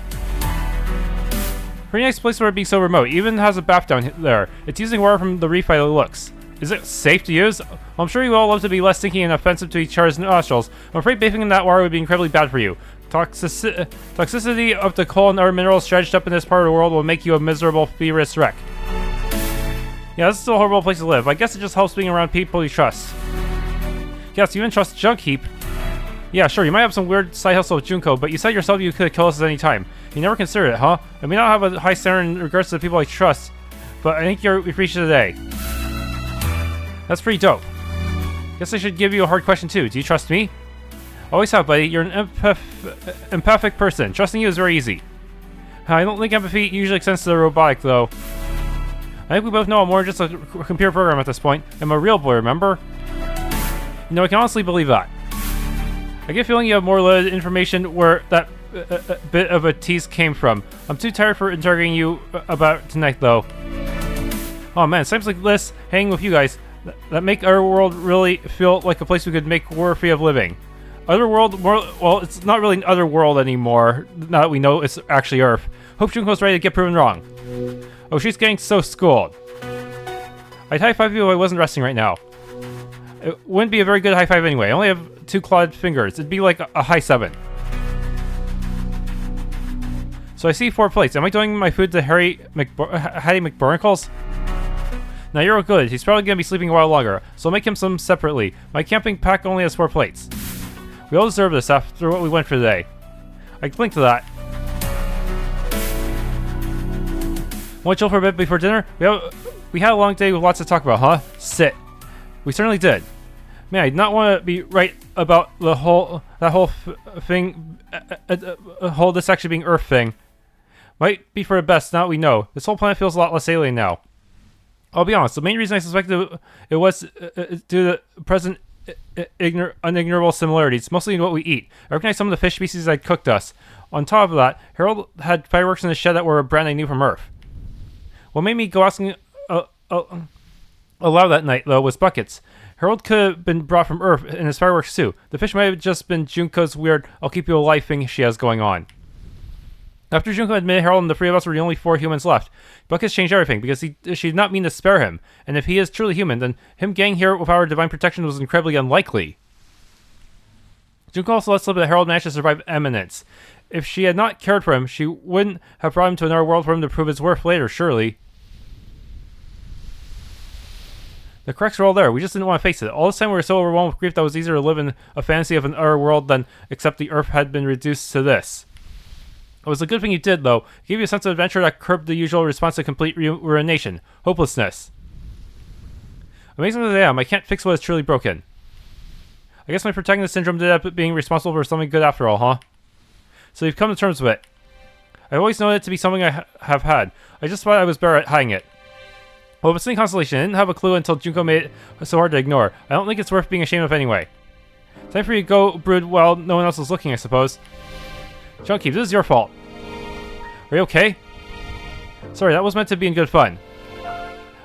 Pretty nice place for it being so remote. It even has a bath down there. It's using water from the reef by the looks. Is it safe to use? Well, I'm sure you all love to be less stinky and offensive to each other's nostrils. I'm afraid bathing in that water would be incredibly bad for you. Toxicity of the coal and other minerals dredged up in this part of the world will make you a miserable, feverish wreck. Yeah, this is a horrible place to live. I guess it just helps being around people you trust. Yes, you even trust Junkheap. Yeah, sure, you might have some weird side hustle with Junko, but you said yourself you could kill us at any time. You never considered it, huh? I may not have a high standard in regards to the people I trust, but I think you've reached it today. That's pretty dope. Guess I should give you a hard question too. Do you trust me? Always have, buddy. You're an empathic person. Trusting you is very easy. I don't think empathy usually extends to the robotic, though. I think we both know I'm more just a computer program at this point. I'm a real boy, remember? You know, I can honestly believe that. I get a feeling you have more limited information where that bit of a tease came from. I'm too tired for interrogating you about it tonight, though. Oh man, times like this, hanging with you guys, that make our world really feel like a place we could make worthy of living. Otherworld, well, it's not really an Otherworld anymore, now that we know it's actually Earth. Hope Junko's ready to get proven wrong. Oh, she's getting so schooled. I'd high-five you if I wasn't resting right now. It wouldn't be a very good high-five anyway. I only have 2 clawed fingers. It'd be like a high 7. So I see 4 plates. Am I doing my food to Hattie McBarnacles? Now you're all good. He's probably going to be sleeping a while longer, so I'll make him some separately. My camping pack only has 4 plates. We all deserve this after what we went for today. I can blink to that. Want to chill for a bit before dinner? We had a long day with lots to talk about, huh? Sit. We certainly did. Man, I did not want to be right about that whole thing, this actually being Earth thing. Might be for the best, now that we know. This whole planet feels a lot less alien now. I'll be honest, the main reason I suspected it was due to the present unignorable similarities, mostly in what we eat. I recognized some of the fish species that cooked us. On top of that, Harold had fireworks in the shed that were a brand I knew from Earth. What made me go asking aloud that night, though, was Buckets. Harold could have been brought from Earth in his fireworks too. The fish might have just been Junko's weird "I'll keep you alive" thing she has going on. After Junko admitted Harold and the 3 of us were the only 4 humans left, Buckets changed everything because she did not mean to spare him, and if he is truly human, then him getting here with our divine protection was incredibly unlikely. Junko also lets slip that Harold managed to survive Emminence. If she had not cared for him, she wouldn't have brought him to another world for him to prove his worth later, surely. The corrects were all there, we just didn't want to face it. All this time we were so overwhelmed with grief that it was easier to live in a fantasy of an other world than accept the Earth had been reduced to this. It was a good thing you did, though. It gave you a sense of adventure that curbed the usual response to complete ruination. Hopelessness. Amazing as I am, I can't fix what is truly broken. I guess my protagonist syndrome did end up being responsible for something good after all, huh? So you've come to terms with it. I've always known it to be something I have had. I just thought I was better at hiding it. Well, if it's any consolation, I didn't have a clue until Junko made it so hard to ignore. I don't think it's worth being ashamed of anyway. Time for you to go brood while no one else is looking, I suppose. Junkheap, this is your fault. Are you okay? Sorry, that was meant to be in good fun.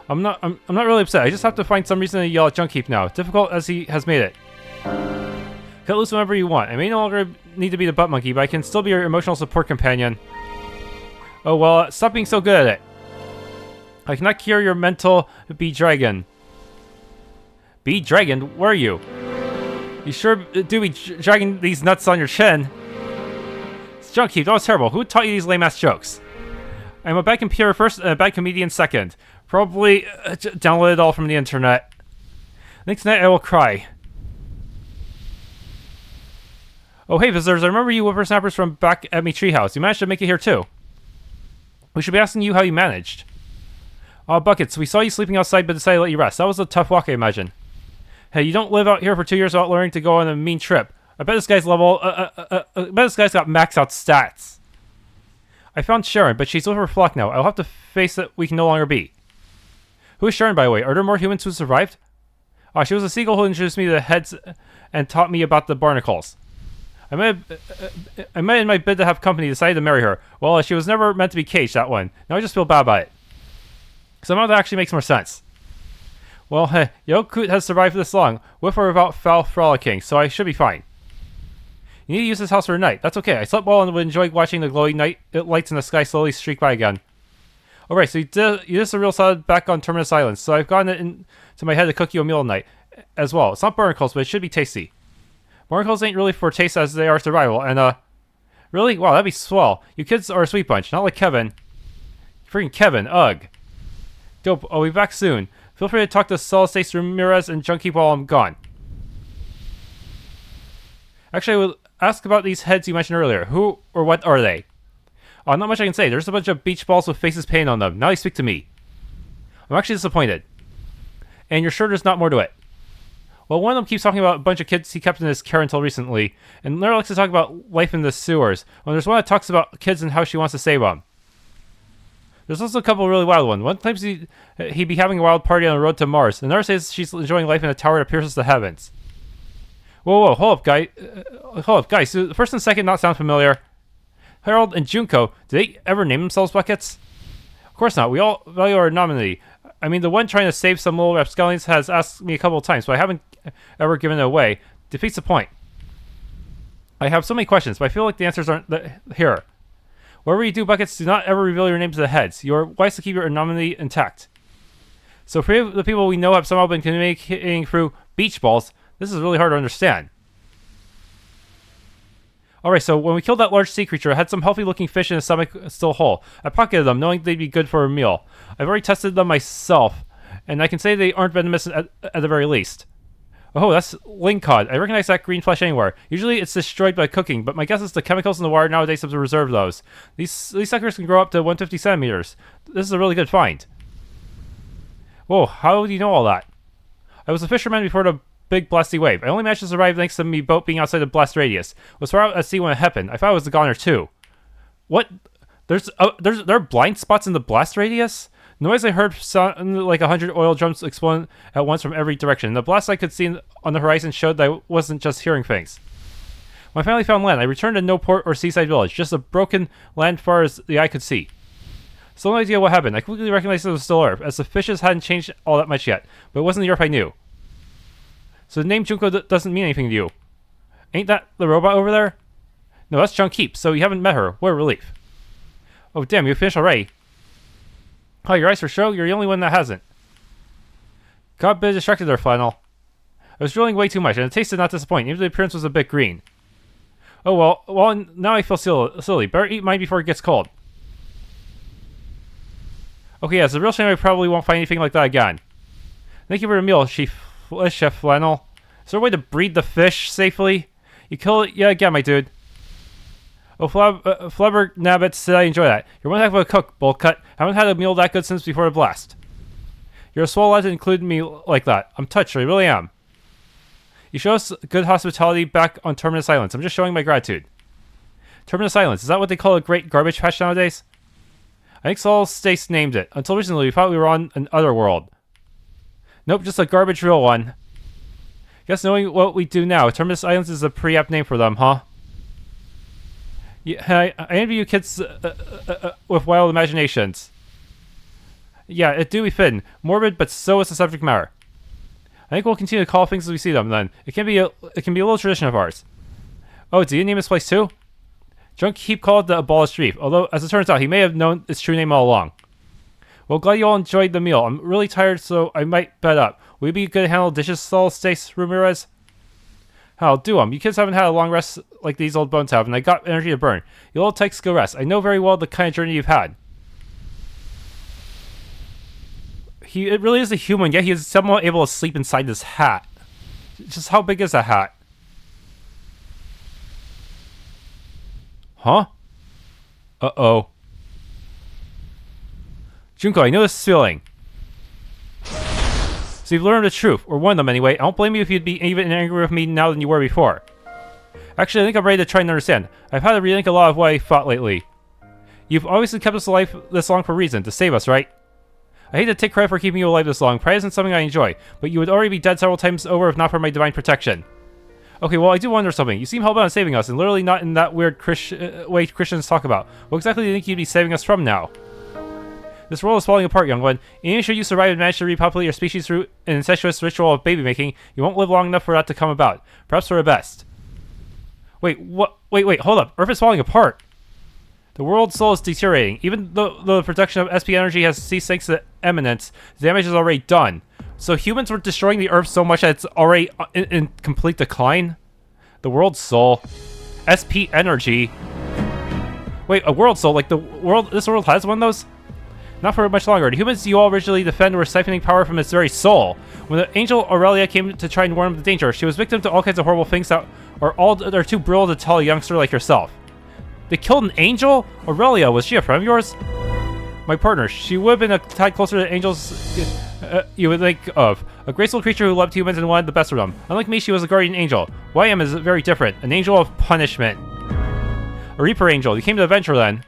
I'm not really upset. I just have to find some reason to yell at Junkheap now, difficult as he has made it. Cut loose whenever you want. I may no longer need to be the butt monkey, but I can still be your emotional support companion. Oh well, stop being so good at it. I cannot cure your mental bee-dragon. Bee-dragon? Where are you? You sure do be dragging these nuts on your chin. Junkheap, that was terrible. Who taught you these lame-ass jokes? I'm a bad computer first and a bad comedian second. Probably downloaded it all from the internet. I think tonight I will cry. Oh, hey, visitors, I remember you whippersnappers from back at me treehouse. You managed to make it here, too. We should be asking you how you managed. Aw, Buckets, we saw you sleeping outside but decided to let you rest. That was a tough walk, I imagine. Hey, you don't live out here for 2 years without learning to go on a mean trip. I bet this guy's level, I bet this guy's got maxed out stats. I found Sharon, but she's with her flock now. I'll have to face that we can no longer be. Who is Sharon, by the way? Are there more humans who survived? Oh, she was a seagull who introduced me to the heads and taught me about the barnacles. I might in my bid to have company decided to marry her. Well, she was never meant to be caged, that one. Now I just feel bad about it. Somehow that actually makes more sense. Well, Yokut has survived this long, with or without foul frolicking, so I should be fine. You need to use this house for a night. That's okay. I slept well and would enjoy watching the glowing night lights in the sky slowly streak by again. Alright, so you did a real solid back on Terminus Islands, so I've gotten it into my head to cook you a meal tonight as well. It's not barnacles, but it should be tasty. Barnacles ain't really for taste as they are survival, and really? Wow, that'd be swell. You kids are a sweet bunch, not like Kevin. Freaking Kevin, ugh. Dope, I'll be back soon. Feel free to talk to Solistace, Rumirez, and Junkheap while I'm gone. Actually, I will ask about these heads you mentioned earlier. Who or what are they? Oh, not much I can say. There's a bunch of beach balls with faces painted on them. Now they speak to me. I'm actually disappointed. And you're sure there's not more to it? Well, one of them keeps talking about a bunch of kids he kept in his care until recently, and Lara likes to talk about life in the sewers. Well, there's one that talks about kids and how she wants to save them. There's also a couple of really wild ones. One claims he'd be having a wild party on the road to Mars. Another says she's enjoying life in a tower that pierces the heavens. Whoa, hold up, guys. So the first and second not sound familiar. Harold and Junko, did they ever name themselves Buckets? Of course not. We all value our anonymity. I mean, the one trying to save some little rapscallions has asked me a couple of times, but I haven't ever given it away. Defeats the point. I have so many questions, but I feel like the answers aren't here. Whatever you do, Buckets, do not ever reveal your name to the heads. You are wise to keep your anonymity intact. So for the people we know have somehow been communicating through beach balls, this is really hard to understand. Alright, so when we killed that large sea creature, it had some healthy-looking fish in its stomach still whole. I pocketed them, knowing they'd be good for a meal. I've already tested them myself, and I can say they aren't venomous at the very least. Oh, that's lingcod. I recognize that green flesh anywhere. Usually it's destroyed by cooking, but my guess is the chemicals in the water nowadays have to reserve those. These suckers can grow up to 150 centimeters. This is a really good find. Whoa, how do you know all that? I was a fisherman before the big blasty wave. I only managed to survive thanks to me boat being outside the blast radius. Was far out at sea when it happened. I thought it was the goner too. What? There are blind spots in the blast radius? Noise I heard sounded like 100 oil drums exploding at once from every direction. The blast I could see on the horizon showed that I wasn't just hearing things. When I finally found land, I returned to no port or seaside village, just a broken land far as the eye could see. Still no idea what happened. I quickly recognized it was still Earth, as the fishes hadn't changed all that much yet, but it wasn't the Earth I knew. So the name Junko doesn't mean anything to you. Ain't that the robot over there? No, that's Junkheap, so you haven't met her. What a relief. Oh damn, you finished already. Oh, your eyes for show? You're the only one that hasn't. Got a bit distracted there, Flannel. I was drilling way too much, and the taste did not disappoint, even though the appearance was a bit green. Oh well, now I feel silly. Better eat mine before it gets cold. Okay, yeah, it's a real shame I probably won't find anything like that again. Thank you for the meal, Chef Flannel. Is there a way to breed the fish safely? You kill it yet again, my dude. Oh, Flabber Nabbit said I enjoy that. You're one heck of a cook, Bullcut. Haven't had a meal that good since before the blast. You're a swell lad to include me like that. I'm touched, I really am. You show us good hospitality back on Terminus Islands. I'm just showing my gratitude. Terminus Islands, is that what they call a great garbage patch nowadays? I think Solistace named it. Until recently, we thought we were on an Otherworld. Nope, just a garbage real one. Guess knowing what we do now, Terminus Islands is a pretty apt name for them, huh? Yeah, I envy you kids with wild imaginations. Yeah, it do be fitting. Morbid, but so is the subject matter. I think we'll continue to call things as we see them, then. It can be a little tradition of ours. Oh, do you name this place too? Junkheap called it the Abolished Reef, although, as it turns out, he may have known its true name all along. Well, glad you all enjoyed the meal. I'm really tired, so I might bed up. Will you be good to handle dishes, Solistace, Rumirez? I'll do them. You kids haven't had a long rest like these old bones have, and I got energy to burn. You little tykes go rest. I know very well the kind of journey you've had. It really is a human, yet he is somehow able to sleep inside this hat. Just how big is that hat? Huh? Uh-oh. Junko, I know this feeling. So you've learned the truth, or one of them anyway. I don't blame you if you'd be even angrier with me now than you were before. Actually, I think I'm ready to try and understand. I've had to rethink a lot of what I thought lately. You've obviously kept us alive this long for a reason, to save us, right? I hate to take credit for keeping you alive this long. Pride isn't something I enjoy, but you would already be dead several times over if not for my divine protection. Okay, well, I do wonder something. You seem hell-bent on saving us, and literally not in that weird way Christians talk about. What exactly do you think you'd be saving us from now? This world is falling apart, young one. Even should you survive and manage to repopulate your species through an incestuous ritual of baby-making, you won't live long enough for that to come about. Perhaps for the best. Wait, what? Wait, hold up. Earth is falling apart. The world's soul is deteriorating. Even though the production of SP energy has ceased thanks to Emminence, the damage is already done. So humans were destroying the Earth so much that it's already in complete decline? The world's soul. SP energy. Wait, a world soul? Like this world has one of those? Not for much longer. The humans you all originally defend were siphoning power from its very soul. When the angel Aurelia came to try and warn them of the danger, she was victim to all kinds of horrible things that are too brutal to tell a youngster like yourself. They killed an angel? Aurelia, was she a friend of yours? My partner. She would have been a tad closer to angels you would think of. A graceful creature who loved humans and wanted the best of them. Unlike me, she was a guardian angel. What I am is very different. An angel of punishment. A reaper angel. You came to adventure then.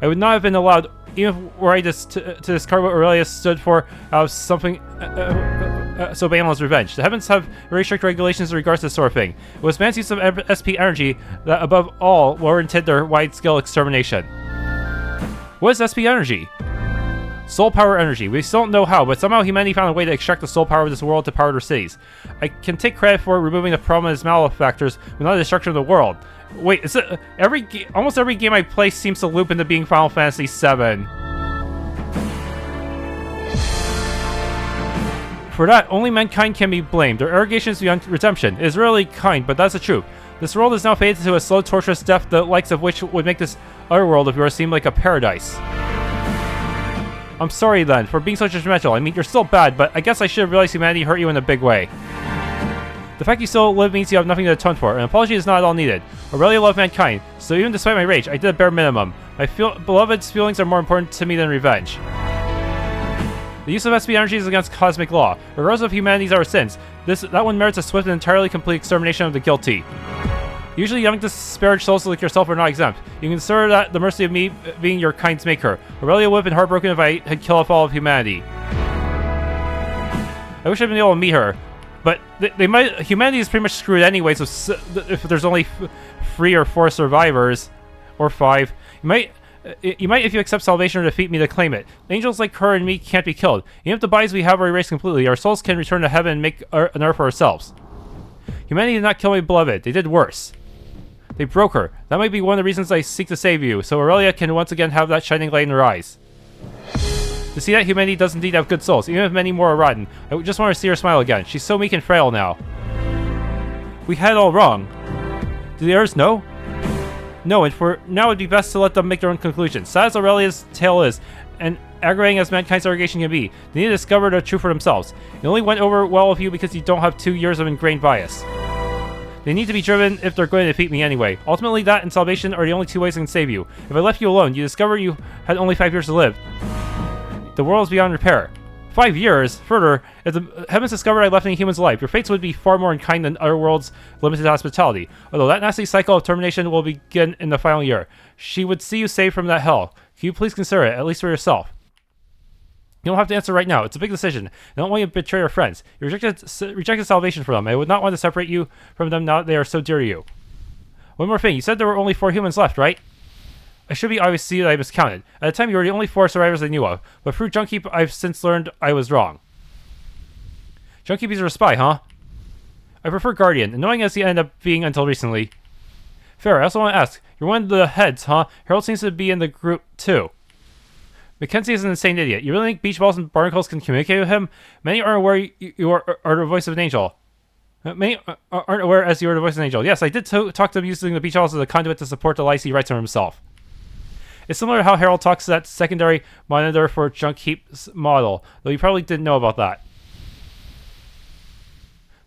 I would not have been allowed, even were I to discard what Aurelia stood for, out of something so banal as revenge. The heavens have very strict regulations in regards to this sort of thing. It was man's use of SP energy that, above all, warranted their wide-scale extermination. What is SP energy? Soul power energy. We still don't know how, but somehow humanity found a way to extract the soul power of this world to power their cities. I can take credit for removing the problem and its malefactors, but not the destruction of the world. Wait, is it almost every game I play seems to loop into being Final Fantasy VII. For that, only mankind can be blamed. Their arrogation is beyond redemption. It is really kind, but that's the truth. This world is now faded to a slow, torturous death, the likes of which would make this Otherworld of yours seem like a paradise. I'm sorry then, for being so judgmental. I mean, you're still bad, but I guess I should have realized humanity hurt you in a big way. The fact you still live means you have nothing to atone for. An apology is not at all needed. Aurelia loved mankind, so even despite my rage, I did a bare minimum. My beloved's feelings are more important to me than revenge. The use of SP energy is against cosmic law. Regardless of humanity's our sins, that one merits a swift and entirely complete extermination of the guilty. Usually young disparaged souls like yourself are not exempt. You consider that the mercy of me being your kind's maker. Aurelia would have been heartbroken if I had killed off all of humanity. I wish I'd been able to meet her. But humanity is pretty much screwed anyway, so if there's only 3 or 4 survivors, or 5, you might, if you accept salvation or defeat me, to claim it. Angels like her and me can't be killed. Even if the bodies we have are erased completely, our souls can return to heaven and make an earth for ourselves. Humanity did not kill my beloved, they did worse. They broke her. That might be one of the reasons I seek to save you, so Aurelia can once again have that shining light in her eyes. To see that humanity does indeed have good souls, even if many more are rotten. I just want to see her smile again. She's so meek and frail now. We had it all wrong. Do the others know? No, and for now it'd be best to let them make their own conclusions. Sad as Aurelia's tale is, and aggravating as mankind's segregation can be, they need to discover the truth for themselves. It only went over well with you because you don't have 2 years of ingrained bias. They need to be driven if they're going to defeat me anyway. Ultimately, that and salvation are the only 2 ways I can save you. If I left you alone, you discover you had only 5 years to live. The world is beyond repair. 5 years? Further, if the heavens discovered I left any human's life, your fates would be far more unkind than Otherworld's limited hospitality. Although that nasty cycle of termination will begin in the final year. She would see you saved from that hell. Can you please consider it, at least for yourself? You don't have to answer right now. It's a big decision. I don't want you to betray your friends. You rejected salvation for them. I would not want to separate you from them now that they are so dear to you. One more thing. You said there were only 4 humans left, right? I should be obvious to you that I miscounted. At the time, you were the only 4 survivors I knew of. But through Junkheap, I've since learned I was wrong. Junkheap is a spy, huh? I prefer Guardian, annoying as he ended up being until recently. Fair. I also want to ask. You're one of the heads, huh? Harold seems to be in the group, too. Mackenzie is an insane idiot. You really think beach balls and barnacles can communicate with him? Many aren't aware you are the voice of an angel. Many aren't aware as you are the voice of an angel. Yes, I did talk to him using the beach balls as a conduit to support the lies he writes on himself. It's similar to how Harold talks to that secondary monitor for Junkheap's model, though you probably didn't know about that.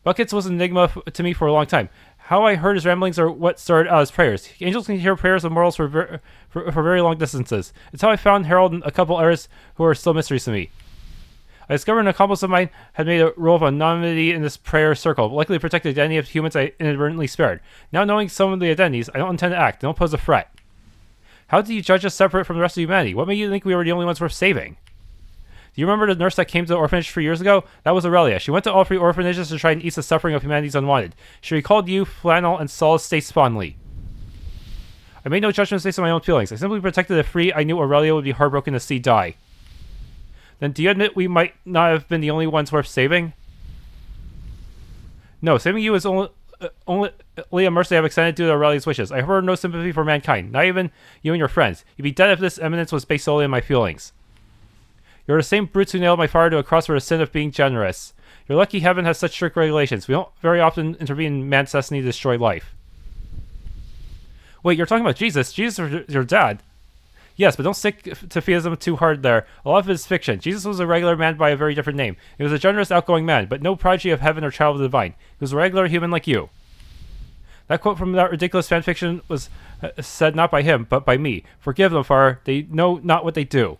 Buckets was an enigma to me for a long time. How I heard his ramblings are what started out as prayers. Angels can hear prayers of mortals for very long distances. It's how I found Harold and a couple others who are still mysteries to me. I discovered an accomplice of mine had made a rule of anonymity in this prayer circle, likely to protect the identity of humans I inadvertently spared. Now knowing some of the identities, I don't intend to act. They don't pose a threat. How do you judge us separate from the rest of humanity? What made you think we were the only ones worth saving? Do you remember the nurse that came to the orphanage 3 years ago? That was Aurelia. She went to all 3 orphanages to try and ease the suffering of humanity's unwanted. She recalled you, Flannel, and Solistace fondly. I made no judgments based on my own feelings. I simply protected the 3 I knew Aurelia would be heartbroken to see die. Then do you admit we might not have been the only ones worth saving? No, saving you is only a mercy I've extended due to Aurelia's wishes. I harbor no sympathy for mankind, not even you and your friends. You'd be dead if this Emminence was based solely on my feelings. You're the same brutes who nailed my father to a cross for the sin of being generous. You're lucky heaven has such strict regulations. We don't very often intervene in man's destiny to destroy life. Wait, you're talking about Jesus? Jesus is your dad? Yes, but don't stick to theism too hard there. A lot of it is fiction. Jesus was a regular man by a very different name. He was a generous, outgoing man, but no prodigy of heaven or child of the divine. He was a regular human like you. That quote from that ridiculous fanfiction was said not by him, but by me. Forgive them, Father. They know not what they do.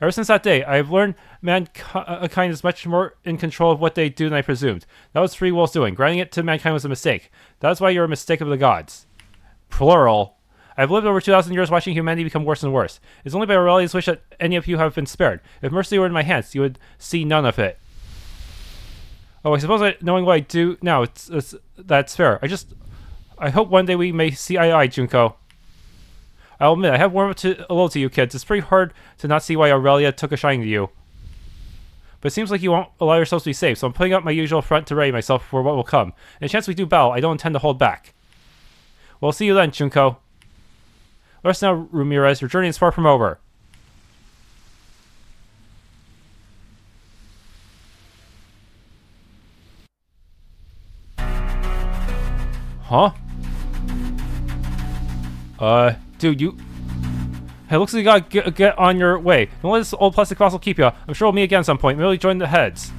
Ever since that day, I have learned mankind is much more in control of what they do than I presumed. That was free will's doing. Granting it to mankind was a mistake. That's why you're a mistake of the gods. Plural. I've lived over 2,000 years watching humanity become worse and worse. It's only by Aurelia's wish that any of you have been spared. If mercy were in my hands, you would see none of it. Oh, I suppose knowing what I do now, that's fair. I hope one day we may see eye to eye, Junko. I'll admit, I have warmed up a little to you kids. It's pretty hard to not see why Aurelia took a shine to you. But it seems like you won't allow yourselves to be safe, so I'm putting up my usual front to ready myself for what will come. And the chance we do battle, I don't intend to hold back. Well, see you then, Junko. Rest now, Rumirez. Your journey is far from over. Huh? Dude, you... Hey, looks like you gotta get on your way. Don't let this old plastic fossil keep you. I'm sure we'll meet again at some point. Maybe join the heads.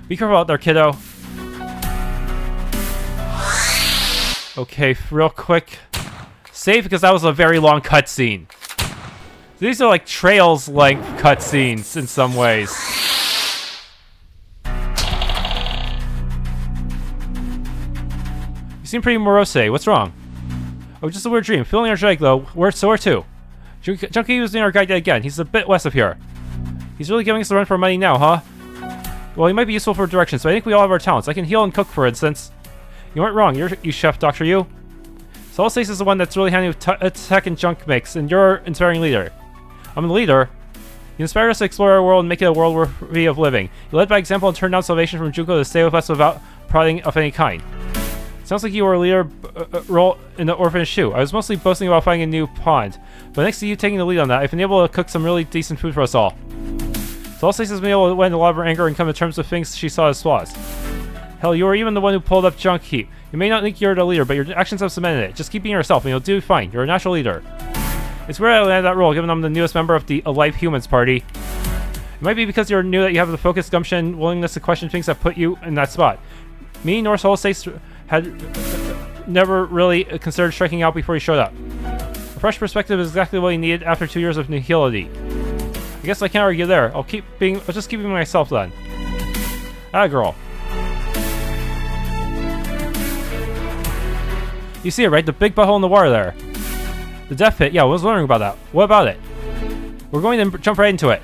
Be careful out there, kiddo. Okay, real quick. Save, because that was a very long cutscene. These are like Trails length cutscenes in some ways. You seem pretty morose. What's wrong? Oh, just a weird dream. Feeling energetic though. Where to? Junko was in our guide yet again. He's a bit west of here. He's really giving us the run for money now, huh? Well, he might be useful for directions, but I think we all have our talents. I can heal and cook, for instance. You weren't wrong. You chef doctor, you. Solistace is the one that's really handy with tech and junk mix, and you're an inspiring leader. I'm the leader. You inspire us to explore our world and make it a world worthy of living. You led by example and turned down salvation from Junko to stay with us without prodding of any kind. Sounds like you were a leader role in the orphanage too. I was mostly boasting about finding a new pond, but thanks to you taking the lead on that, I've been able to cook some really decent food for us all. Solistace has been able to win a lot of her anger and come to terms with things she saw as flaws. Hell, you were even the one who pulled up Junkheap. You may not think you're the leader, but your actions have cemented it. Just keep being yourself and you'll do fine. You're a natural leader. It's weird I landed that role, given I'm the newest member of the Alive Humans party. It might be because you're new that you have the focus, gumption, and willingness to question things that put you in that spot. Me nor Solistace had never really considered striking out before he showed up. A fresh perspective is exactly what he needed after 2 years of nihility. I guess I can't argue there. I'll just keep being myself then. Ah, girl. You see it, right? The big butthole in the water there. The death pit. Yeah, I was wondering about that. What about it? We're going to jump right into it.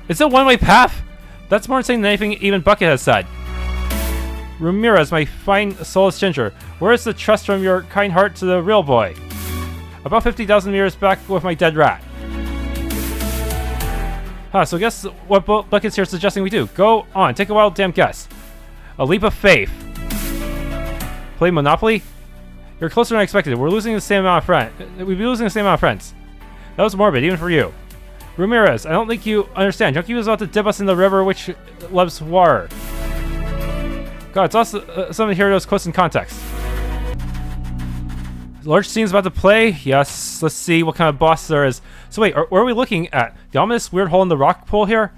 It's a one-way path? That's more insane than anything even Bucket has said. Rumirez, my fine soulless ginger. Where is the trust from your kind heart to the real boy? About 50,000 meters back with my dead rat. Huh, so guess what Bucket's here suggesting we do. Go on, take a wild damn guess. A leap of faith. Play Monopoly? You're closer than I expected. We'd be losing the same amount of friends. That was morbid, even for you. Rumirez, I don't think you understand. Junko was about to dip us in the river which loves water. God, it's also something to hear those close in context. Large scene's about to play. Yes, let's see what kind of boss there is. So wait, where are we looking at? The ominous weird hole in the rock pool here?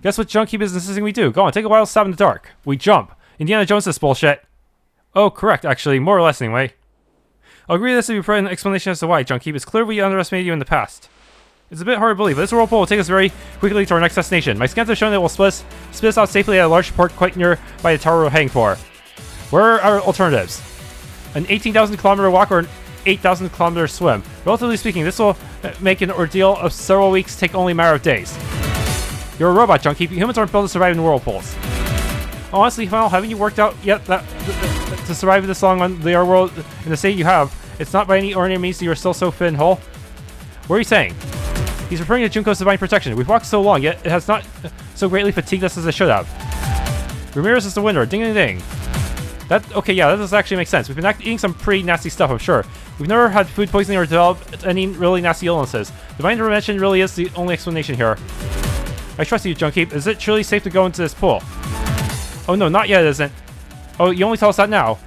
Guess what Junkheap is insisting we do? Go on, take a wild stab in the dark. We jump. Indiana Jones this bullshit. Oh, correct, actually. More or less, anyway. I'll agree this to be an explanation as to why, Junkheap. It's clear we underestimated you in the past. It's a bit hard to believe, but this whirlpool will take us very quickly to our next destination. My scans have shown that it will split us out safely at a large port quite near by the tower we're heading for. Where are our alternatives? An 18,000 kilometer walk or an 8,000 kilometer swim? Relatively speaking, this will make an ordeal of several weeks take only a matter of days. You're a robot, Junkheap. Humans aren't built to survive in whirlpools. Honestly, Flannel, haven't you worked out yet that to survive this long on the Otherworld in the state you have? It's not by any ordinary means that you're still so fit and whole. What are you saying? He's referring to Junko's divine protection. We've walked so long, yet it has not so greatly fatigued us as it should have. Rumirez is the winner. Ding ding ding. Okay, yeah, that does actually make sense. We've been eating some pretty nasty stuff, I'm sure. We've never had food poisoning or developed any really nasty illnesses. Divine intervention really is the only explanation here. I trust you, Junkheap. Is it truly safe to go into this pool? Oh no, not yet, it isn't. Oh, you only tell us that now.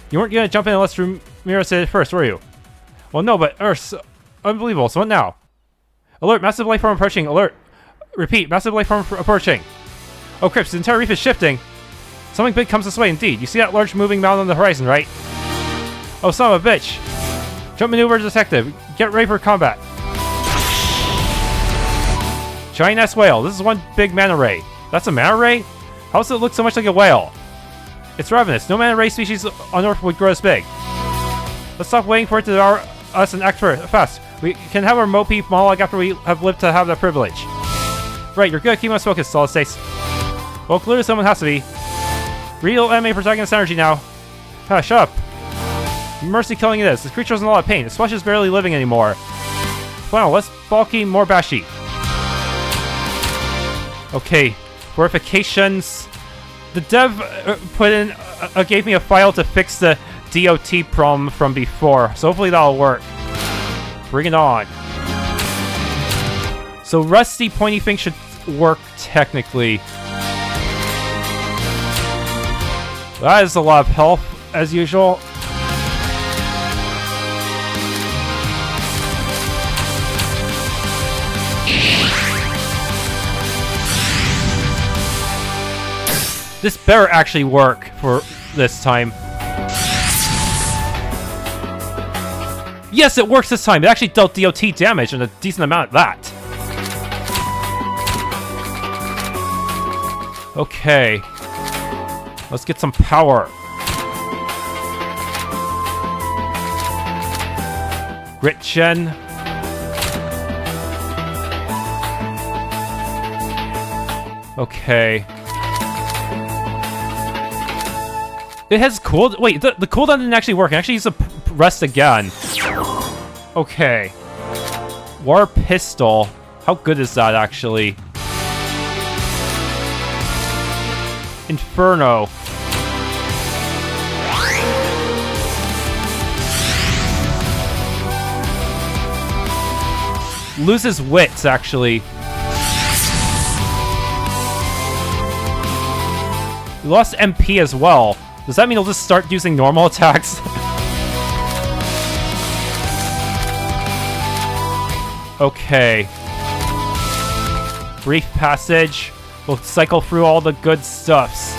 You weren't gonna jump in unless Rumirez did it first, were you? Well, no, but Earth's unbelievable. So what now? Alert! Massive life form approaching. Alert! Repeat, massive life form approaching. Oh, Crips, the entire reef is shifting. Something big comes this way, indeed. You see that large moving mountain on the horizon, right? Oh, son of a bitch. Jump maneuver detected. Get ready for combat. Giant-ass whale. This is one big manta ray. That's a manta ray? How does it look so much like a whale? It's ravenous. No manta ray species on Earth would grow this big. Let's stop waiting for it to devour us and act fast. We can have our mopey monologue after we have lived to have that privilege. Right, you're good at keeping us focused, Solistace. Well, clearly someone has to be. Real anime protagonist energy now. Ah, shut up. Mercy killing it is. This creature's in a lot of pain. This flesh is barely living anymore. Flannel, less bulky, more bashy. Okay, fortifications. The dev gave me a file to fix the DOT problem from before, so hopefully that'll work. Bring it on. So rusty pointy thing should work technically. That is a lot of health, as usual. This better actually work for this time. Yes, it works this time. It actually dealt DOT damage and a decent amount of that. Okay. Let's get some power. Grit Gen. Okay. It has cooldown. Wait, the cooldown didn't actually work. I actually used to rest again. Okay. War Pistol. How good is that, actually? Inferno. Loses wits, actually. We lost MP as well. Does that mean he'll just start using normal attacks? Okay. Brief passage. We'll cycle through all the good stuffs.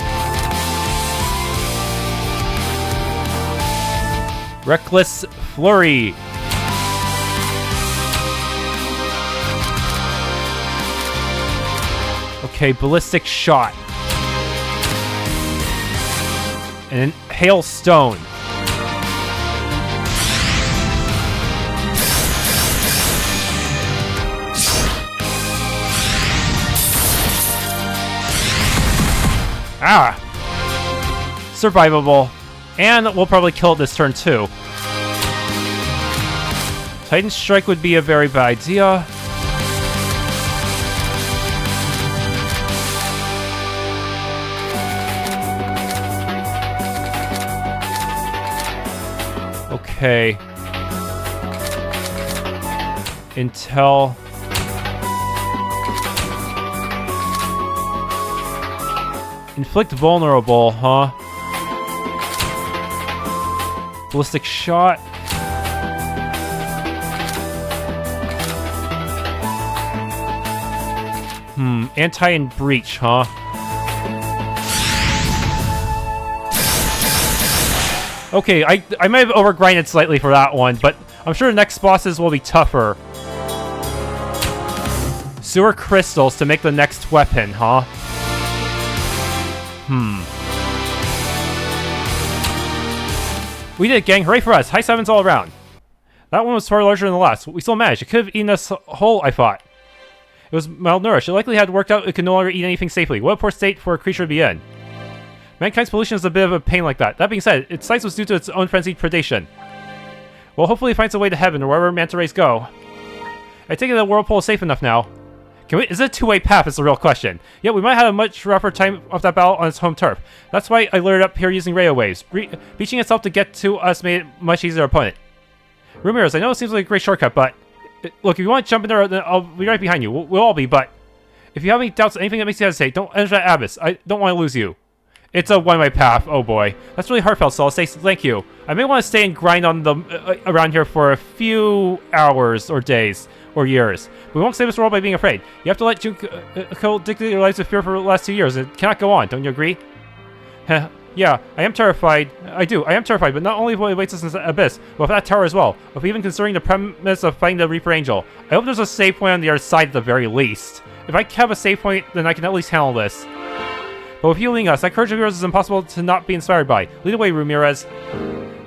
Reckless Flurry. Okay, Ballistic Shot. And Hailstone. Ah! Survivable. And we'll probably kill it this turn too. Titan Strike would be a very bad idea. Okay. Intel. Inflict vulnerable, huh? Ballistic shot. Anti and breach, huh? Okay, I might have overgrinded slightly for that one, but I'm sure the next bosses will be tougher. Sewer crystals to make the next weapon, huh? We did it, gang. Hooray for us. High sevens all around. That one was far larger than the last. We still managed. It could have eaten us whole, I thought. It was malnourished. It likely had worked out it could no longer eat anything safely. What a poor state for a creature to be in. Mankind's pollution is a bit of a pain like that. That being said, its size was due to its own frenzied predation. Well, hopefully it finds a way to heaven or wherever manta rays go. I take it the whirlpool is safe enough now. Is it a two-way path is the real question. Yeah, we might have a much rougher time of that battle on its home turf. That's why I lured it up here using radio waves. Beaching itself to get to us made it much easier opponent. Rumirez, I know it seems like a great shortcut, but... Look, if you want to jump in there, then I'll be right behind you. We'll all be, but... If you have any doubts, anything that makes you hesitate, don't enter that abyss. I don't want to lose you. It's a one-way path. Oh boy. That's really heartfelt, Solistace. Thank you. I may want to stay and grind on them around here for a few hours or days or years. But we won't save this world by being afraid. You have to let Junko dictate your lives with fear for the last 2 years. It cannot go on. Don't you agree? Yeah, I am terrified. I am terrified, but not only of what awaits us in the abyss, but of that tower as well. Of even considering the premise of fighting the Reaper Angel. I hope there's a save point on the other side at the very least. If I have a save point, then I can at least handle this. But with you leading us, that courage of yours is impossible to not be inspired by. Lead the way, Rumirez.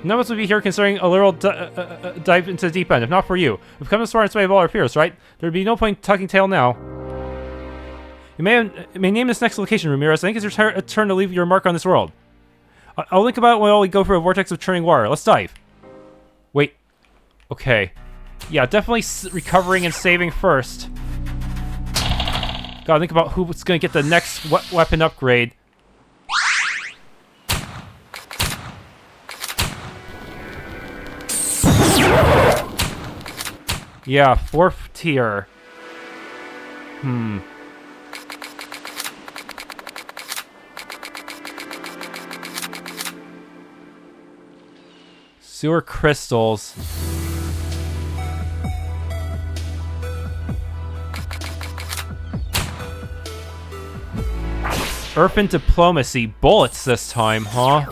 None of us would be here considering a literal dive into the deep end, if not for you. We've come this far in spite of all our fears, right? There'd be no point tucking tail now. You may name this next location, Rumirez. I think it's your turn to leave your mark on this world. I'll think about it while we go for a vortex of churning water. Let's dive. Wait. Okay. Yeah, definitely recovering and saving first. Gotta think about who's gonna get the next weapon upgrade. Yeah, 4th tier. Sewer crystals. Earthen diplomacy. Bullets this time, huh?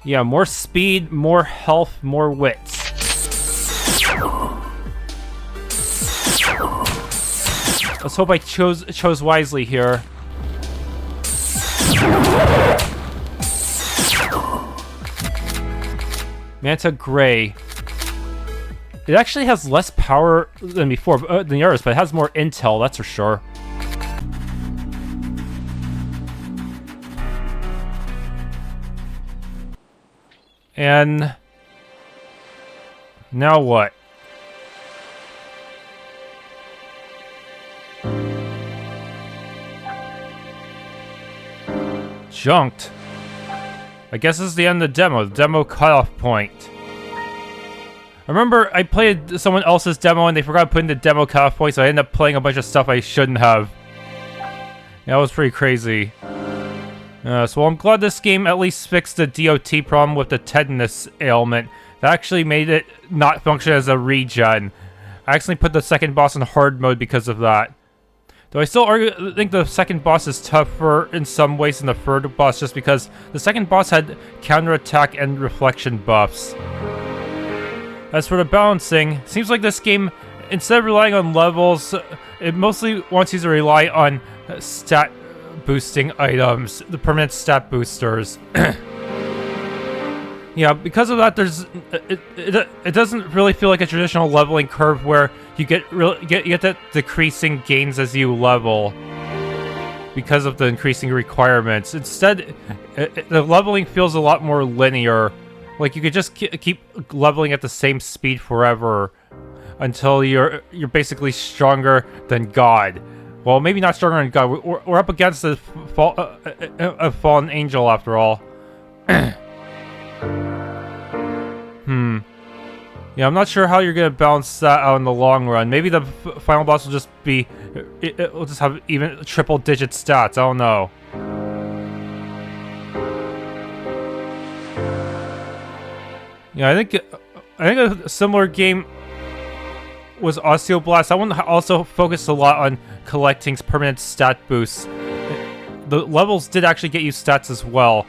Yeah, more speed, more health, more wits. Let's hope I chose wisely here. Manta Gray. It actually has less power than before, than the others, but it has more intel, that's for sure. And now what? Junked. I guess this is the end of the demo cutoff point. I remember I played someone else's demo and they forgot to put in the demo cutoff point, so I ended up playing a bunch of stuff I shouldn't have. Yeah, that was pretty crazy. So I'm glad this game at least fixed the DOT problem with the tetanus ailment. That actually made it not function as a regen. I actually put the second boss in hard mode because of that. Though I still think the second boss is tougher in some ways than the third boss, just because the second boss had counterattack and reflection buffs. As for the balancing, seems like this game, instead of relying on levels, it mostly wants you to rely on stat boosting items, the permanent stat boosters. Yeah, because of that, it doesn't really feel like a traditional leveling curve where you get that decreasing gains as you level because of the increasing requirements. Instead, the leveling feels a lot more linear. Like you could just keep leveling at the same speed forever until you're basically stronger than God. Well, maybe not stronger than God. We're up against a fallen angel after all. Yeah, I'm not sure how you're gonna balance that out in the long run. Maybe the final boss will just be... It will just have even triple-digit stats. I don't know. Yeah, I think a similar game was Osteoblast. That one also focused a lot on collecting permanent stat boosts. The levels did actually get you stats as well.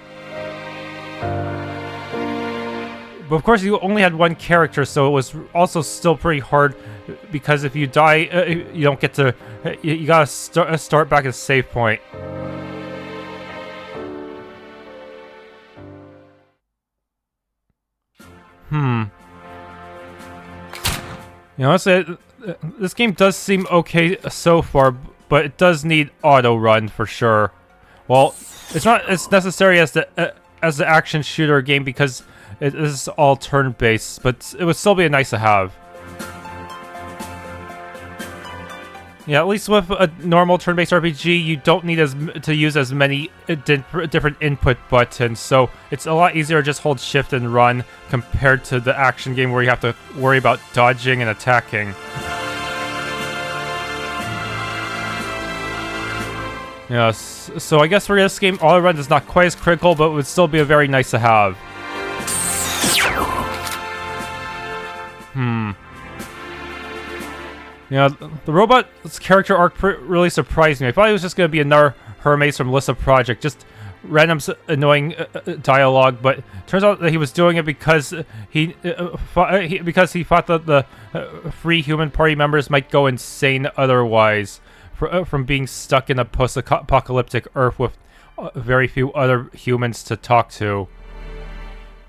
But of course, you only had one character, so it was also still pretty hard because if you die, you don't get to. You gotta start back at a save point. You know, honestly, this game does seem okay so far, but it does need auto run for sure. Well, it's not as necessary as the action shooter game because it is all turn-based, but it would still be nice to have. Yeah, at least with a normal turn-based RPG, you don't need to use as many different input buttons, so it's a lot easier to just hold shift and run compared to the action game where you have to worry about dodging and attacking. Yes, so I guess for this game, auto run is not quite as critical, but it would still be a very nice to have. Yeah, the robot's character arc really surprised me. I thought he was just going to be another Hermes from Lissa Project, just random annoying dialogue, but turns out that he was doing it because he thought that the free human party members might go insane otherwise from being stuck in a post-apocalyptic Earth with very few other humans to talk to,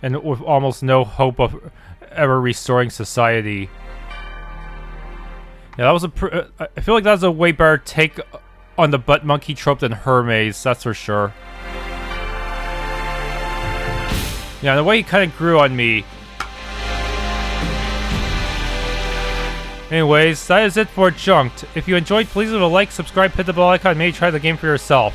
and with almost no hope of ever restoring society. Yeah, that was I feel like that was a way better take on the butt monkey trope than Hermes, that's for sure. Yeah, the way he kind of grew on me. Anyways, that is it for Junked. If you enjoyed, please leave a like, subscribe, hit the bell icon, and maybe try the game for yourself.